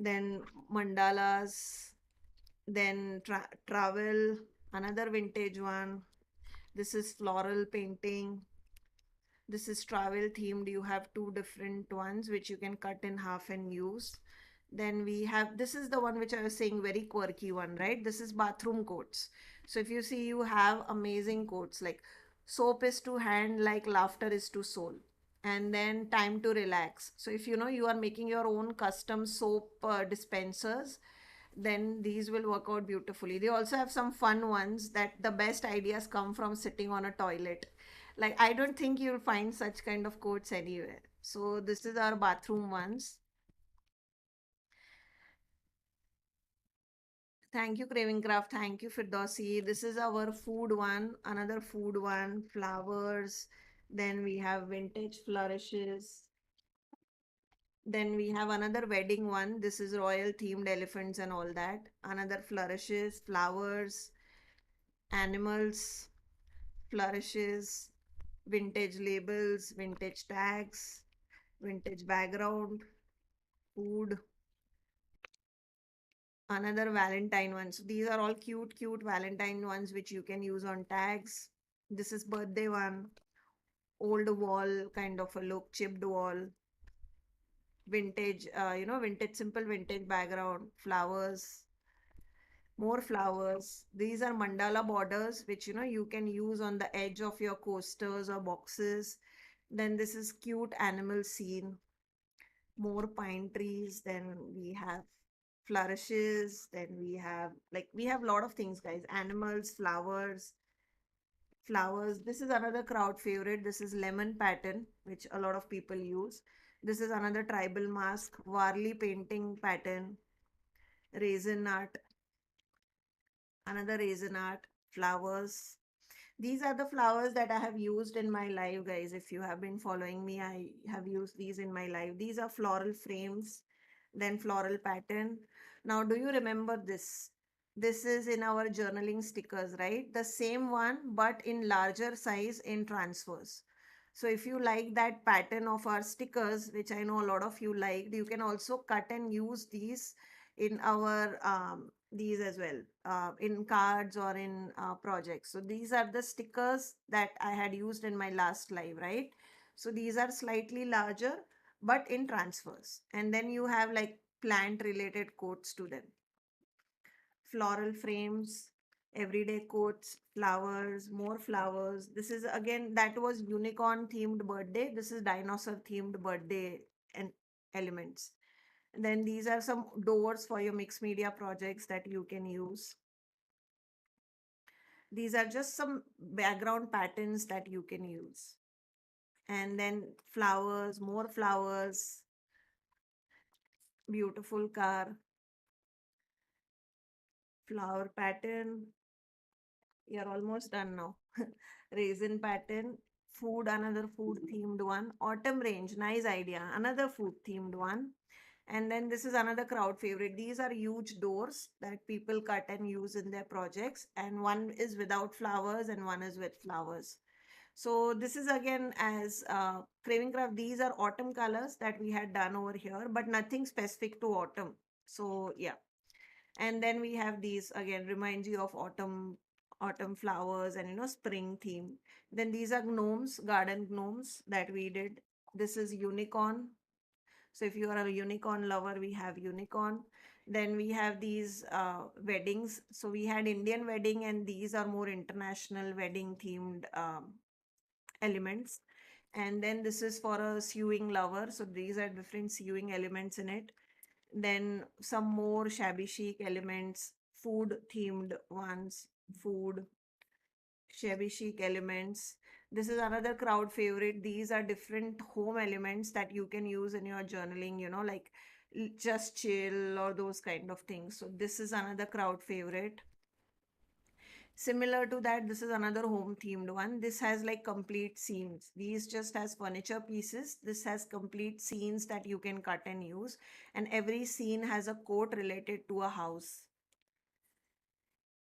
Then mandalas, then travel, another vintage one. This is floral painting. This is travel themed. You have two different ones which you can cut in half and use. Then we have, this is the one which I was saying, very quirky one, right? This is bathroom quotes. So if you see, you have amazing quotes like soap is to hand like laughter is to soul. And then time to relax. So if you are making your own custom soap dispensers, then these will work out beautifully. They also have some fun ones that the best ideas come from sitting on a toilet. Like I don't think you'll find such kind of quotes anywhere. So this is our bathroom ones. Thank you, Craving Craft. Thank you, Firdausi. This is our food one, another food one, flowers. Then we have vintage flourishes. Then we have another wedding one. This is royal themed elephants and all that. Another flourishes, flowers, animals, flourishes, vintage labels, vintage tags, vintage background, food. Another Valentine ones. These are all cute, cute Valentine ones which you can use on tags. This is birthday one. Old wall kind of a look, chipped wall, vintage, vintage, simple vintage background, flowers, more flowers. These are mandala borders, which you can use on the edge of your coasters or boxes. Then this is cute animal scene, more pine trees. Then we have flourishes. Then we have a lot of things, guys. Animals, flowers, flowers. This is another crowd favorite. This is lemon pattern, which a lot of people use. This is another tribal mask, Varley painting pattern, raisin art, another raisin art, flowers. These are the flowers that I have used in my life, guys. If you have been following me, I have used these in my life. These are floral frames, then floral pattern. Now, do you remember this? This is in our journaling stickers, right? The same one, but in larger size in transfers. So if you like that pattern of our stickers, which I know a lot of you liked, you can also cut and use these in our these as well, in cards or in projects. So these are the stickers that I had used in my last live, right? So these are slightly larger, but in transfers. And then you have like plant related quotes to them. Floral frames, everyday quotes, flowers, more flowers. This is again, that was unicorn themed birthday. This is dinosaur themed birthday and elements. And then these are some doors for your mixed media projects that you can use. These are just some background patterns that you can use. And then flowers, more flowers, beautiful car, flower pattern. You're almost done now. Raisin pattern, food, another food themed one. Autumn range, nice idea. Another food themed one. And then this is another crowd favorite. These are huge doors that people cut and use in their projects. And one is without flowers and one is with flowers. So this is again as Craving Craft. These are autumn colors that we had done over here, but nothing specific to autumn. So yeah. And then we have these again, reminds you of autumn flowers and spring theme. Then these are gnomes, garden gnomes that we did. This is unicorn. So if you are a unicorn lover, we have unicorn. Then we have these weddings. So we had Indian wedding, and these are more international wedding themed elements. And then this is for a sewing lover. So these are different sewing elements in it. Then some more shabby chic elements, food themed ones, food, shabby chic elements. This is another crowd favorite. These are different home elements that you can use in your journaling, like just chill or those kind of things. So this is another crowd favorite. Similar to that, this is another home themed one. This has like complete scenes. These just has furniture pieces. This has complete scenes that you can cut and use. And every scene has a quote related to a house.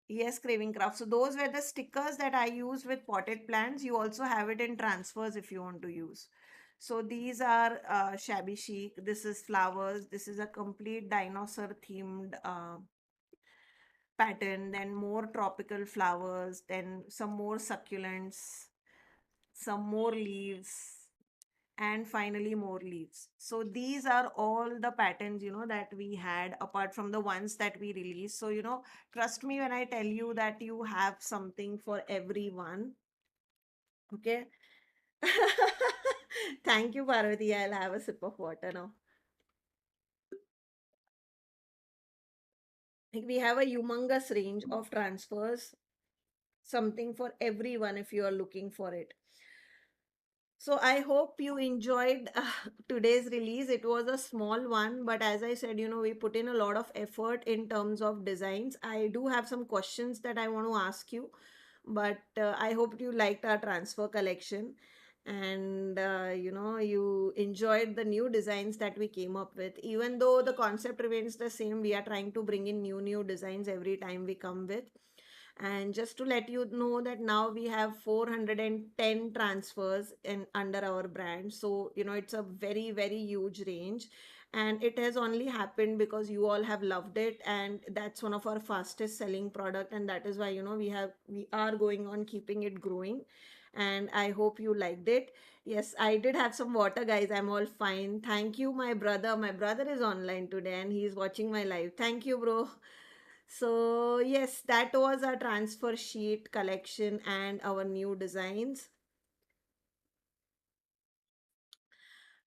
Yes, Craving Craft. So those were the stickers that I used with potted plants. You also have it in transfers if you want to use. So these are shabby chic. This is flowers. This is a complete dinosaur themed pattern. Then more tropical flowers. Then some more succulents. Some more leaves. And finally more leaves. So these are all the patterns that we had, apart from the ones that we released. So trust me when I tell you that you have something for everyone. Okay. Thank you, Parvati. I'll have a sip of water now. Like, we have a humongous range of transfers, something for everyone if you are looking for it. So I hope you enjoyed today's release. It was a small one, but as I said, we put in a lot of effort in terms of designs. I do have some questions that I want to ask you, but I hope you liked our transfer collection, and you enjoyed the new designs that we came up with. Even though the concept remains the same, we are trying to bring in new designs every time we come with. And just to let you know that now we have 410 transfers in under our brand. So, it's a very, very huge range. and it has only happened because you all have loved it, and that's one of our fastest selling product, and that is why we are going on keeping it growing, and I hope you liked it. Yes, I did have some water, guys. I'm all fine. Thank you, my brother. My brother is online today and he's watching my live. Thank you, bro. So yes, that was our transfer sheet collection and our new designs.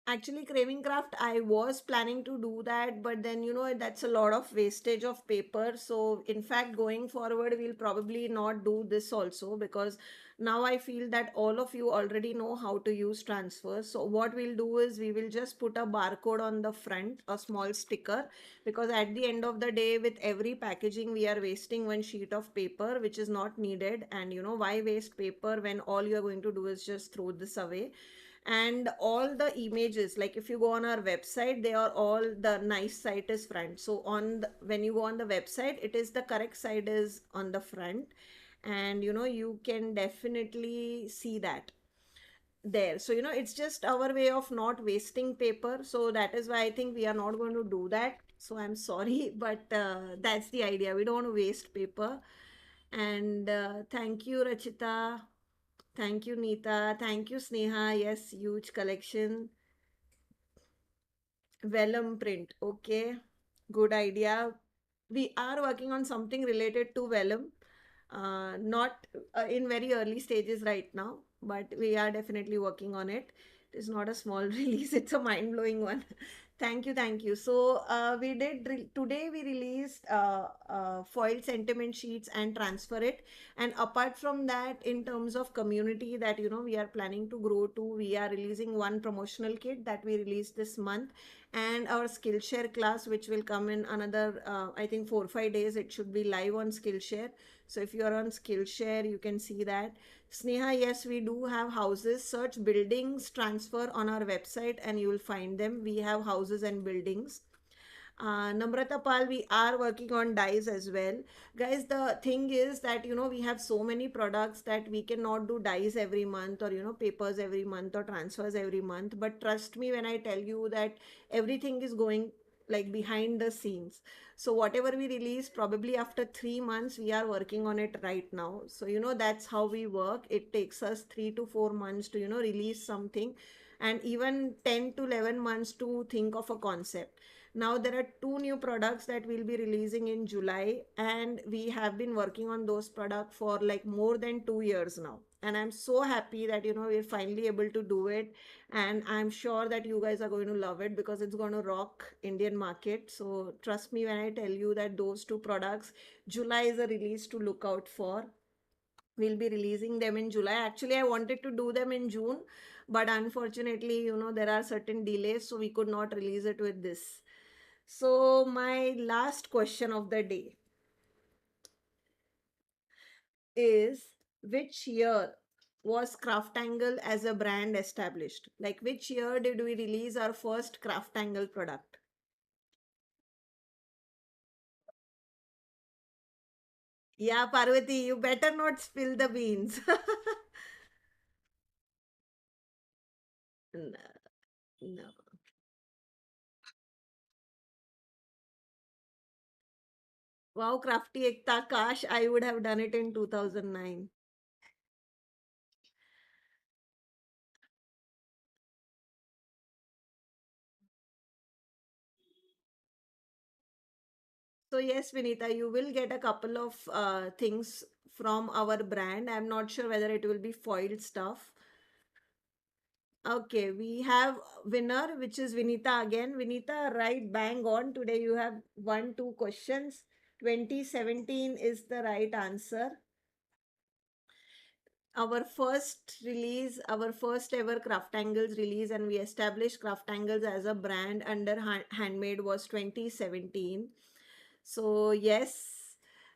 Actually, craving craft, I was planning to do that, but then that's a lot of wastage of paper. So, in fact, going forward, we'll probably not do this also, because now I feel that all of you already know how to use transfers. So, what we'll do is we will just put a barcode on the front, a small sticker, because at the end of the day, with every packaging, we are wasting one sheet of paper, which is not needed. And why waste paper when all you're going to do is just throw this away? And all the images, like if you go on our website, they are all, the nice site is front. So when you go on the website, it is the correct side is on the front, and you can definitely see that there. So it's just our way of not wasting paper, so that is why I think we are not going to do that. So I'm sorry, but that's the idea. We don't want to waste paper. And thank you, Rachita. Thank you, Neeta. Thank you, Sneha. Yes, huge collection. Vellum print. Okay, good idea. We are working on something related to vellum. Not in very early stages right now, but we are definitely working on it. It is not a small release, it's a mind blowing one. Thank you, thank you. So, today we released foiled sentiment sheets and transfer it. And apart from that, in terms of community that we are planning to grow to, we are releasing one promotional kit that we released this month, and our Skillshare class, which will come in another, I think 4 or 5 days. It should be live on Skillshare. So if you are on Skillshare, you can see that. Sneha, yes, we do have houses. Search buildings transfer on our website and you will find them. We have houses and buildings. Namrata Pal, we are working on dyes as well. Guys, the thing is that, we have so many products that we cannot do dyes every month, or, papers every month, or transfers every month. But trust me when I tell you that everything is going like behind the scenes. So whatever we release, probably after 3 months, we are working on it right now. So, that's how we work. It takes us 3 to 4 months to, release something, and even 10 to 11 months to think of a concept. Now there are two new products that we'll be releasing in July, and we have been working on those products for like more than 2 years now. And I'm so happy that we're finally able to do it, and I'm sure that you guys are going to love it because it's going to rock Indian market. So trust me when I tell you that those two products, July is a release to look out for. We'll be releasing them in July. Actually, I wanted to do them in June, but unfortunately, there are certain delays, so we could not release it with this. So, my last question of the day is, which year was CraftAngle as a brand established? Like, which year did we release our first CraftAngle product? Yeah, Parvati, you better not spill the beans. No, no. Wow, Crafty Ekta, Kash, I would have done it in 2009. So yes, Vinita, you will get a couple of things from our brand. I'm not sure whether it will be foiled stuff. Okay, we have winner, which is Vinita again. Vinita, right bang on. Today you have one, two questions. 2017 is the right answer. Our first release, our first ever CraftAngles release, and we established CraftAngles as a brand under Handmade was 2017. So yes,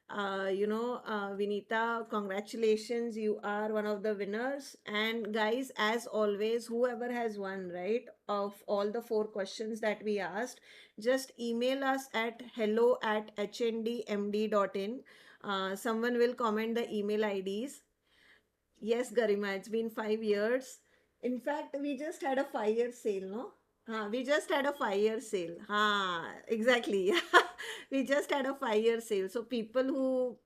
Vinita, congratulations, you are one of the winners. And guys, as always, whoever has won, right, of all the four questions that we asked, just email us at hello@hnmd.in. Someone will comment the email IDs. Yes, Garima, it's been 5 years. In fact, we just had a 5 year sale, no? We just had a 5 year sale. Exactly. We just had a 5 year sale. So people who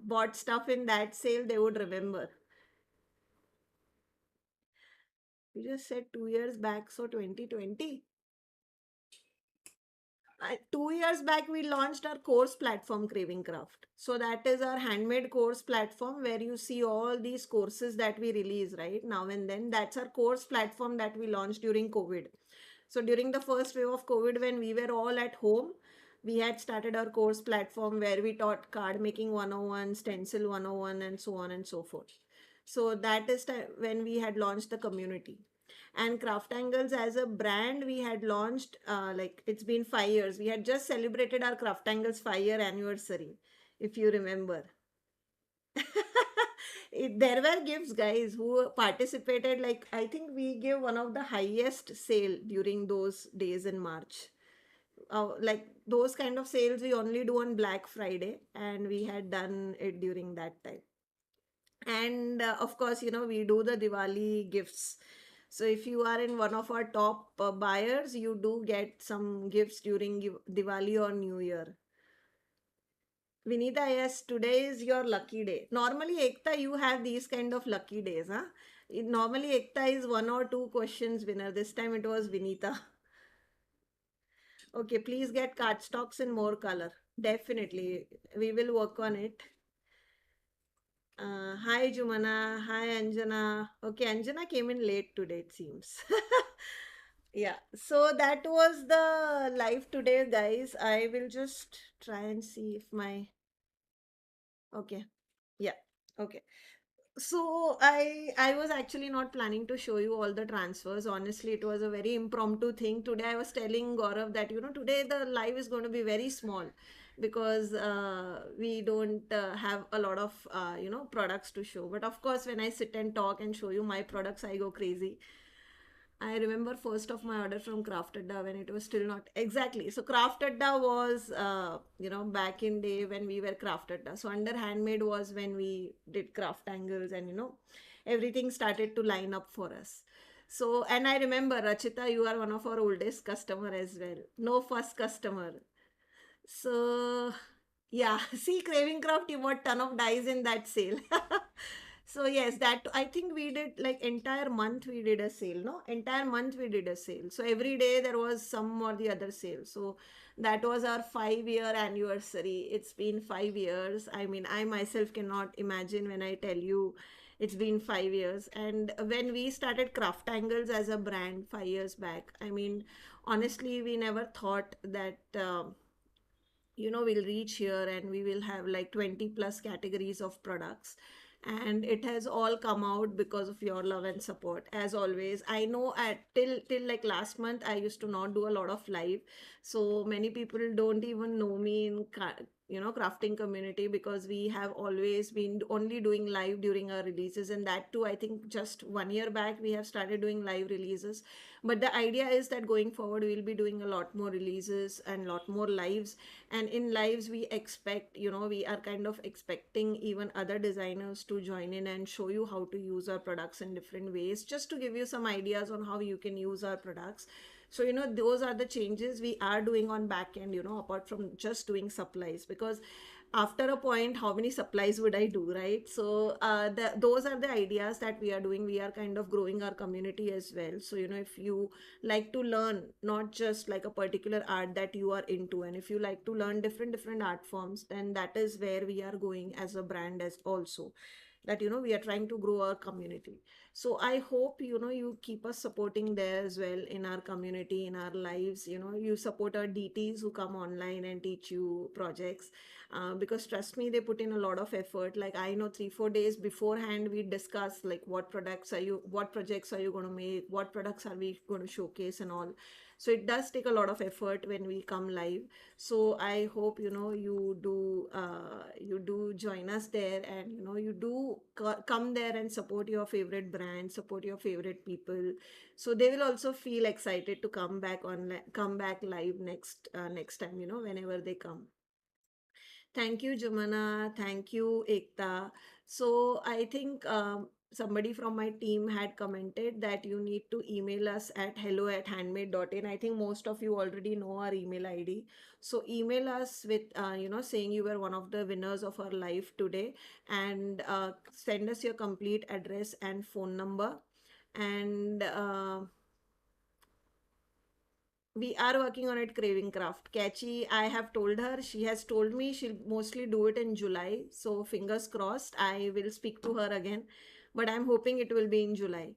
bought stuff in that sale, they would remember. We just said 2 years back, so 2020. 2 years back, we launched our course platform, Craving Craft. So that is our handmade course platform where you see all these courses that we release right now and then. That's our course platform that we launched during COVID. So during the first wave of COVID, when we were all at home, we had started our course platform where we taught card making 101, stencil 101, and so on and so forth. So that is when we had launched the community. And CrafTangles as a brand, we had launched, like it's been 5 years. We had just celebrated our CrafTangles 5 year anniversary, if you remember. There were gifts, guys, who participated. Like, I think we gave one of the highest sale during those days in March. Like those kind of sales we only do on Black Friday, and we had done it during that time. And of course, we do the Diwali gifts. So if you are in one of our top buyers, you do get some gifts during Diwali or New Year. Vinita, yes, today is your lucky day. Normally, Ekta, you have these kind of lucky days, huh? Normally, Ekta is one or two questions winner. This time it was Vinita. Okay, please get cardstocks in more color. Definitely. We will work on it. Hi, Jumana. Hi, Anjana. Okay, Anjana came in late today, it seems. Yeah, so that was the live today, guys. I will just try and see if my. Okay, yeah, okay. So I was actually not planning to show you all the transfers. Honestly, it was a very impromptu thing. Today I was telling Gaurav that today the live is going to be very small because we don't have a lot of products to show. But of course, when I sit and talk and show you my products, I go crazy. I remember first of my order from CraftAdda when it was still not exactly. So CraftAdda was, back in day when we were CraftAdda. So under handmade was when we did CraftAngles, and everything started to line up for us. So, and I remember Rachita, you are one of our oldest customer as well. No first customer. So yeah, see, Craving Craft, you bought ton of dies in that sale. So yes, that I think we did like entire month we did a sale, no? Entire month we did a sale. So every day there was some or the other sale. So that was our 5 year anniversary. It's been 5 years. I mean, I myself cannot imagine when I tell you it's been 5 years. And when we started CraftAngles as a brand 5 years back, I mean, honestly, we never thought that. We'll reach here and we will have like 20 plus categories of products, and it has all come out because of your love and support as always. I know at till like last month I used to not do a lot of live, so many people don't even know me in crafting community, because we have always been only doing live during our releases, and that too I think just 1 year back we have started doing live releases. But the idea is that going forward we'll be doing a lot more releases and lot more lives. And in lives we expect, we are kind of expecting even other designers to join in and show you how to use our products in different ways, just to give you some ideas on how you can use our products. So those are the changes we are doing on back end, apart from just doing supplies, because after a point, how many supplies would I do, right? So those are the ideas that we are doing. We are kind of growing our community as well. So if you like to learn not just like a particular art that you are into, and if you like to learn different art forms, then that is where we are going as a brand as also, that we are trying to grow our community. So I hope you keep us supporting there as well, in our community, in our lives. You support our DTs who come online and teach you projects, because trust me, they put in a lot of effort. Like, I know 3 4 days beforehand we discuss like what projects are you going to make, what products are we going to showcase and all. So it does take a lot of effort when we come live. So I hope you do join us there, and you do come there and support your favorite brand, support your favorite people, so they will also feel excited to come back live next time, whenever they come. Thank you, Jumana. Thank you, Ekta. So I think somebody from my team had commented that you need to email us at hello@handmade.in. I think most of you already know our email ID. So email us with, saying you were one of the winners of our live today, and send us your complete address and phone number. And we are working on it, Craving Craft. Catchy, I have told her, she has told me she'll mostly do it in July. So fingers crossed, I will speak to her again. But I'm hoping it will be in July.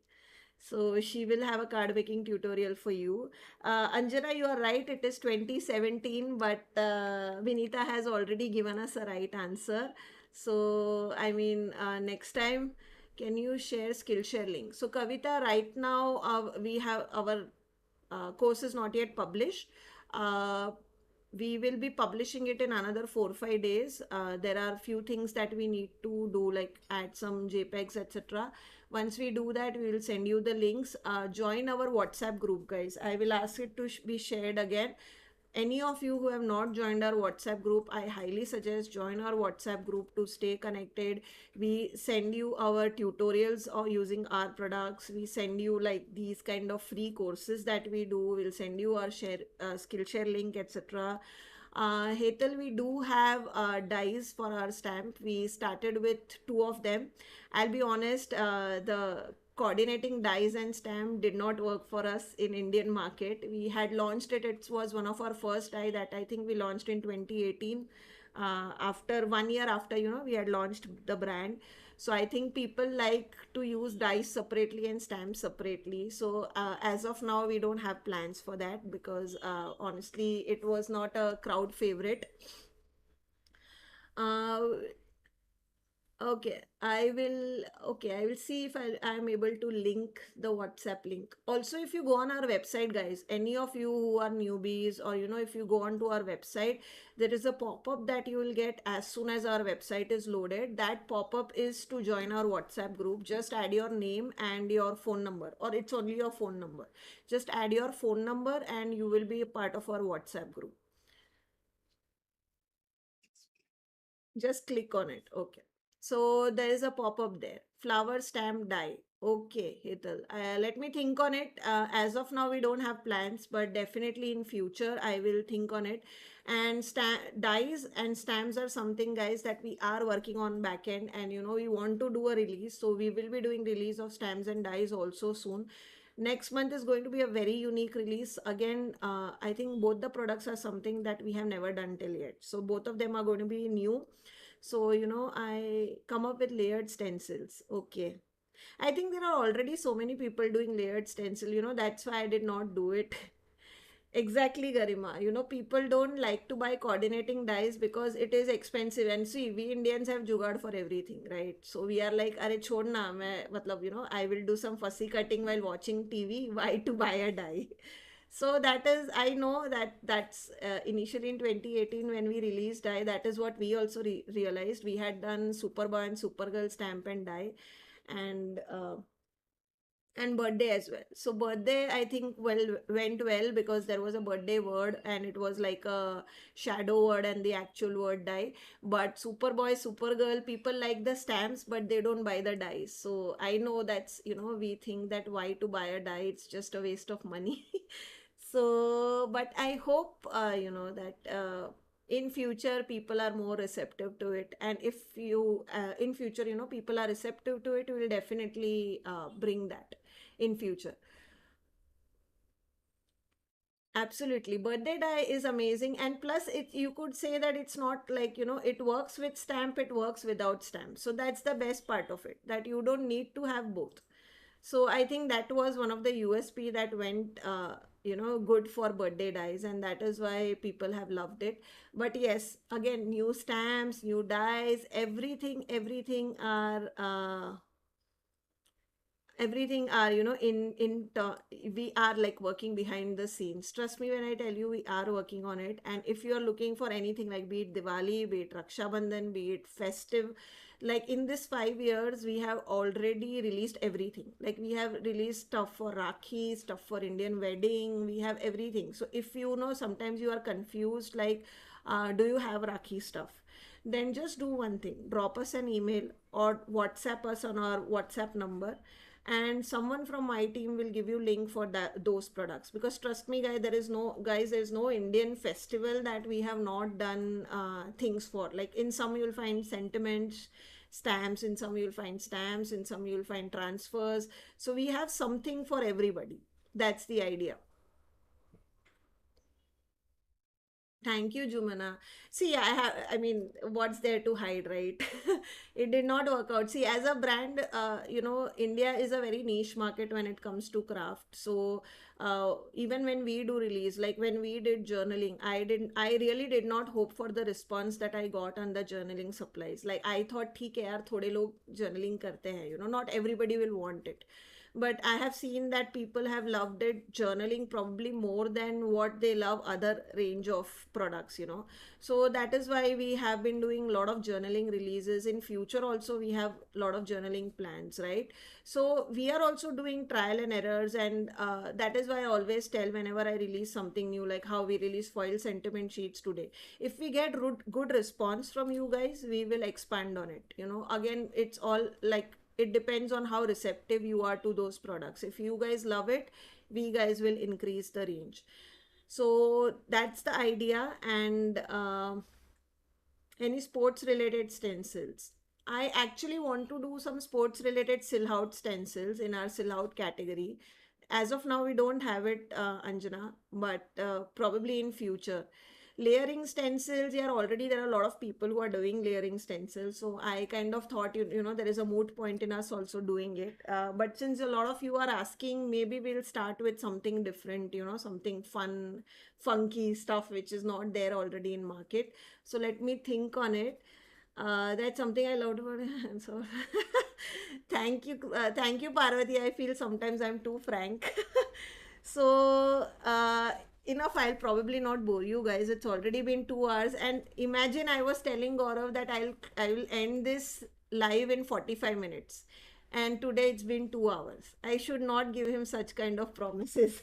So she will have a card making tutorial for you. Anjana, you are right. It is 2017, but Vinita has already given us a right answer. So I mean, next time, can you share Skillshare link? So Kavita, right now we have our course is not yet published. Uh, we will be publishing it in another 4 or 5 days. There are few things that we need to do, like add some JPEGs, etc. Once we do that, we will send you the links. Join our WhatsApp group, guys. I will ask it to be shared again. Any of you who have not joined our WhatsApp group, I highly suggest join our WhatsApp group to stay connected. We send you our tutorials or using our products. We send you like these kind of free courses that we do. We'll send you our Skillshare link, etc. Hetal, we do have dies for our stamp. We started with two of them. I'll be honest, the coordinating dies and stamp did not work for us in Indian market. We had launched it. It was one of our first die that I think we launched in 2018. After 1 year after, we had launched the brand. So I think people like to use dies separately and stamps separately. So as of now, we don't have plans for that because honestly, it was not a crowd favorite. Uh, Okay, I will see if I am able to link the WhatsApp link. Also, if you go on our website, guys, any of you who are newbies, or if you go on to our website, there is a pop-up that you will get as soon as our website is loaded. That pop-up is to join our WhatsApp group. Just add your name and your phone number, or it's only your phone number. Just add your phone number and you will be a part of our WhatsApp group. Just click on it. Okay. So there is a pop-up there. Flower stamp die. Okay, Hital. Let me think on it. As of now, we don't have plans, but definitely in future, I will think on it. And dies and stamps are something, guys, that we are working on back end, and we want to do a release. So we will be doing release of stamps and dies also soon. Next month is going to be a very unique release. Again, I think both the products are something that we have never done till yet. So both of them are going to be new. So, I come up with layered stencils. Okay. I think there are already so many people doing layered stencil, that's why I did not do it. Exactly, Garima. People don't like to buy coordinating dies because it is expensive. And see, we Indians have jugaad for everything, right? So we are like, "Arey chhod na, matlab, I will do some fussy cutting while watching TV. Why to buy a die?" So that is, I know that's initially in 2018 when we released die, that is what we also realized. We had done Superboy and Supergirl stamp and die, and birthday as well. So birthday, I think, went well because there was a birthday word and it was like a shadow word and the actual word die. But Superboy, Supergirl, people like the stamps, but they don't buy the dies. So I know that's, we think that why to buy a die, it's just a waste of money. So but I hope that in future people are more receptive to it, and if you in future people are receptive to it, we will definitely bring that in future. Absolutely. Birthday die is amazing. And plus, you could say that it's not like, it works with stamp, it works without stamp. So that's the best part of it, that you don't need to have both. So I think that was one of the USP that went, good for birthday dies, and that is why people have loved it. But yes, again, new stamps, new dies, everything are everything are we are like working behind the scenes. Trust me when I tell you, we are working on it. And if you are looking for anything, like be it Diwali, be it Raksha Bandhan, be it festive, like in this 5 years we have already released everything. Like we have released stuff for Rakhi, stuff for Indian wedding, we have everything. So if sometimes you are confused, like do you have Rakhi stuff? then just do one thing: drop us an email or WhatsApp us on our WhatsApp number, and someone from my team will give you link for those products. Because trust me, guys, there is no Indian festival that we have not done things for. Like in some you'll find sentiments stamps, in some you'll find stamps, in some you'll find transfers. So we have something for everybody. That's the idea. Thank you, Jumana. See, I mean, what's there to hide, right? It did not work out. See, as a brand, India is a very niche market when it comes to craft. So, even when we do release, like when we did journaling, I really did not hope for the response that I got on the journaling supplies. Like, I thought, ठीक है यार, थोड़े लोग journaling करते हैं, not everybody will want it. But I have seen that people have loved it, journaling probably more than what they love other range of products. So that is why we have been doing a lot of journaling releases. In future also we have a lot of journaling plans, right? So we are also doing trial and errors, and that is why I always tell whenever I release something new, like how we release foil sentiment sheets today. If we get good response from you guys, we will expand on it. Again, it's all like it depends on how receptive you are to those products. If you guys love it, we guys will increase the range. So that's the idea. And any sports related stencils, I actually want to do some sports related silhout stencils in our silhout category. As of now we don't have it, Anjana, but probably in future. Layering stencils, yeah, already there are a lot of people who are doing layering stencils, so I kind of thought, there is a moot point in us also doing it. But since a lot of you are asking, maybe we'll start with something different, something fun, funky stuff which is not there already in market. So let me think on it. That's something I loved about it. So thank you, Parvati. I feel sometimes I'm too frank. So enough. I'll probably not bore you guys. It's already been 2 hours, and imagine I was telling Gaurav that I will end this live in 45 minutes, and today it's been 2 hours. I should not give him such kind of promises.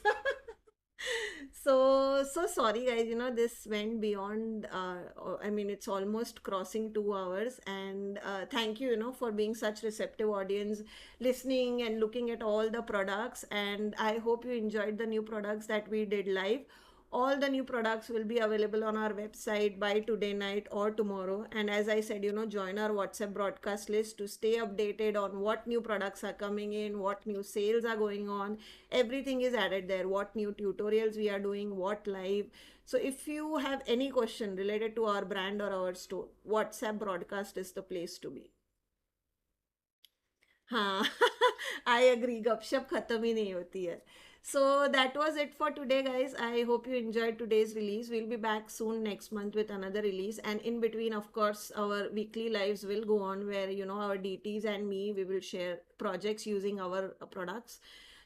So sorry guys, this went beyond, I mean, it's almost crossing 2 hours. And thank you, for being such receptive audience, listening and looking at all the products. And I hope you enjoyed the new products that we did live. All the new products will be available on our website by today night or tomorrow. And as I said, join our WhatsApp broadcast list to stay updated on what new products are coming in, what new sales are going on. Everything is added there, what new tutorials we are doing, what live. So if you have any question related to our brand or our store, WhatsApp broadcast is the place to be. हाँ I agree, गपशप खत्म ही नहीं होती है. So that was it for today, guys. I hope you enjoyed today's release. We'll be back soon next month with another release, and in between, of course, our weekly lives will go on where our DTs and me, we will share projects using our products.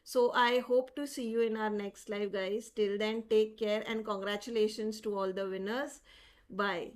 So I hope to see you in our next live, guys. Till then, take care and congratulations to all the winners. Bye.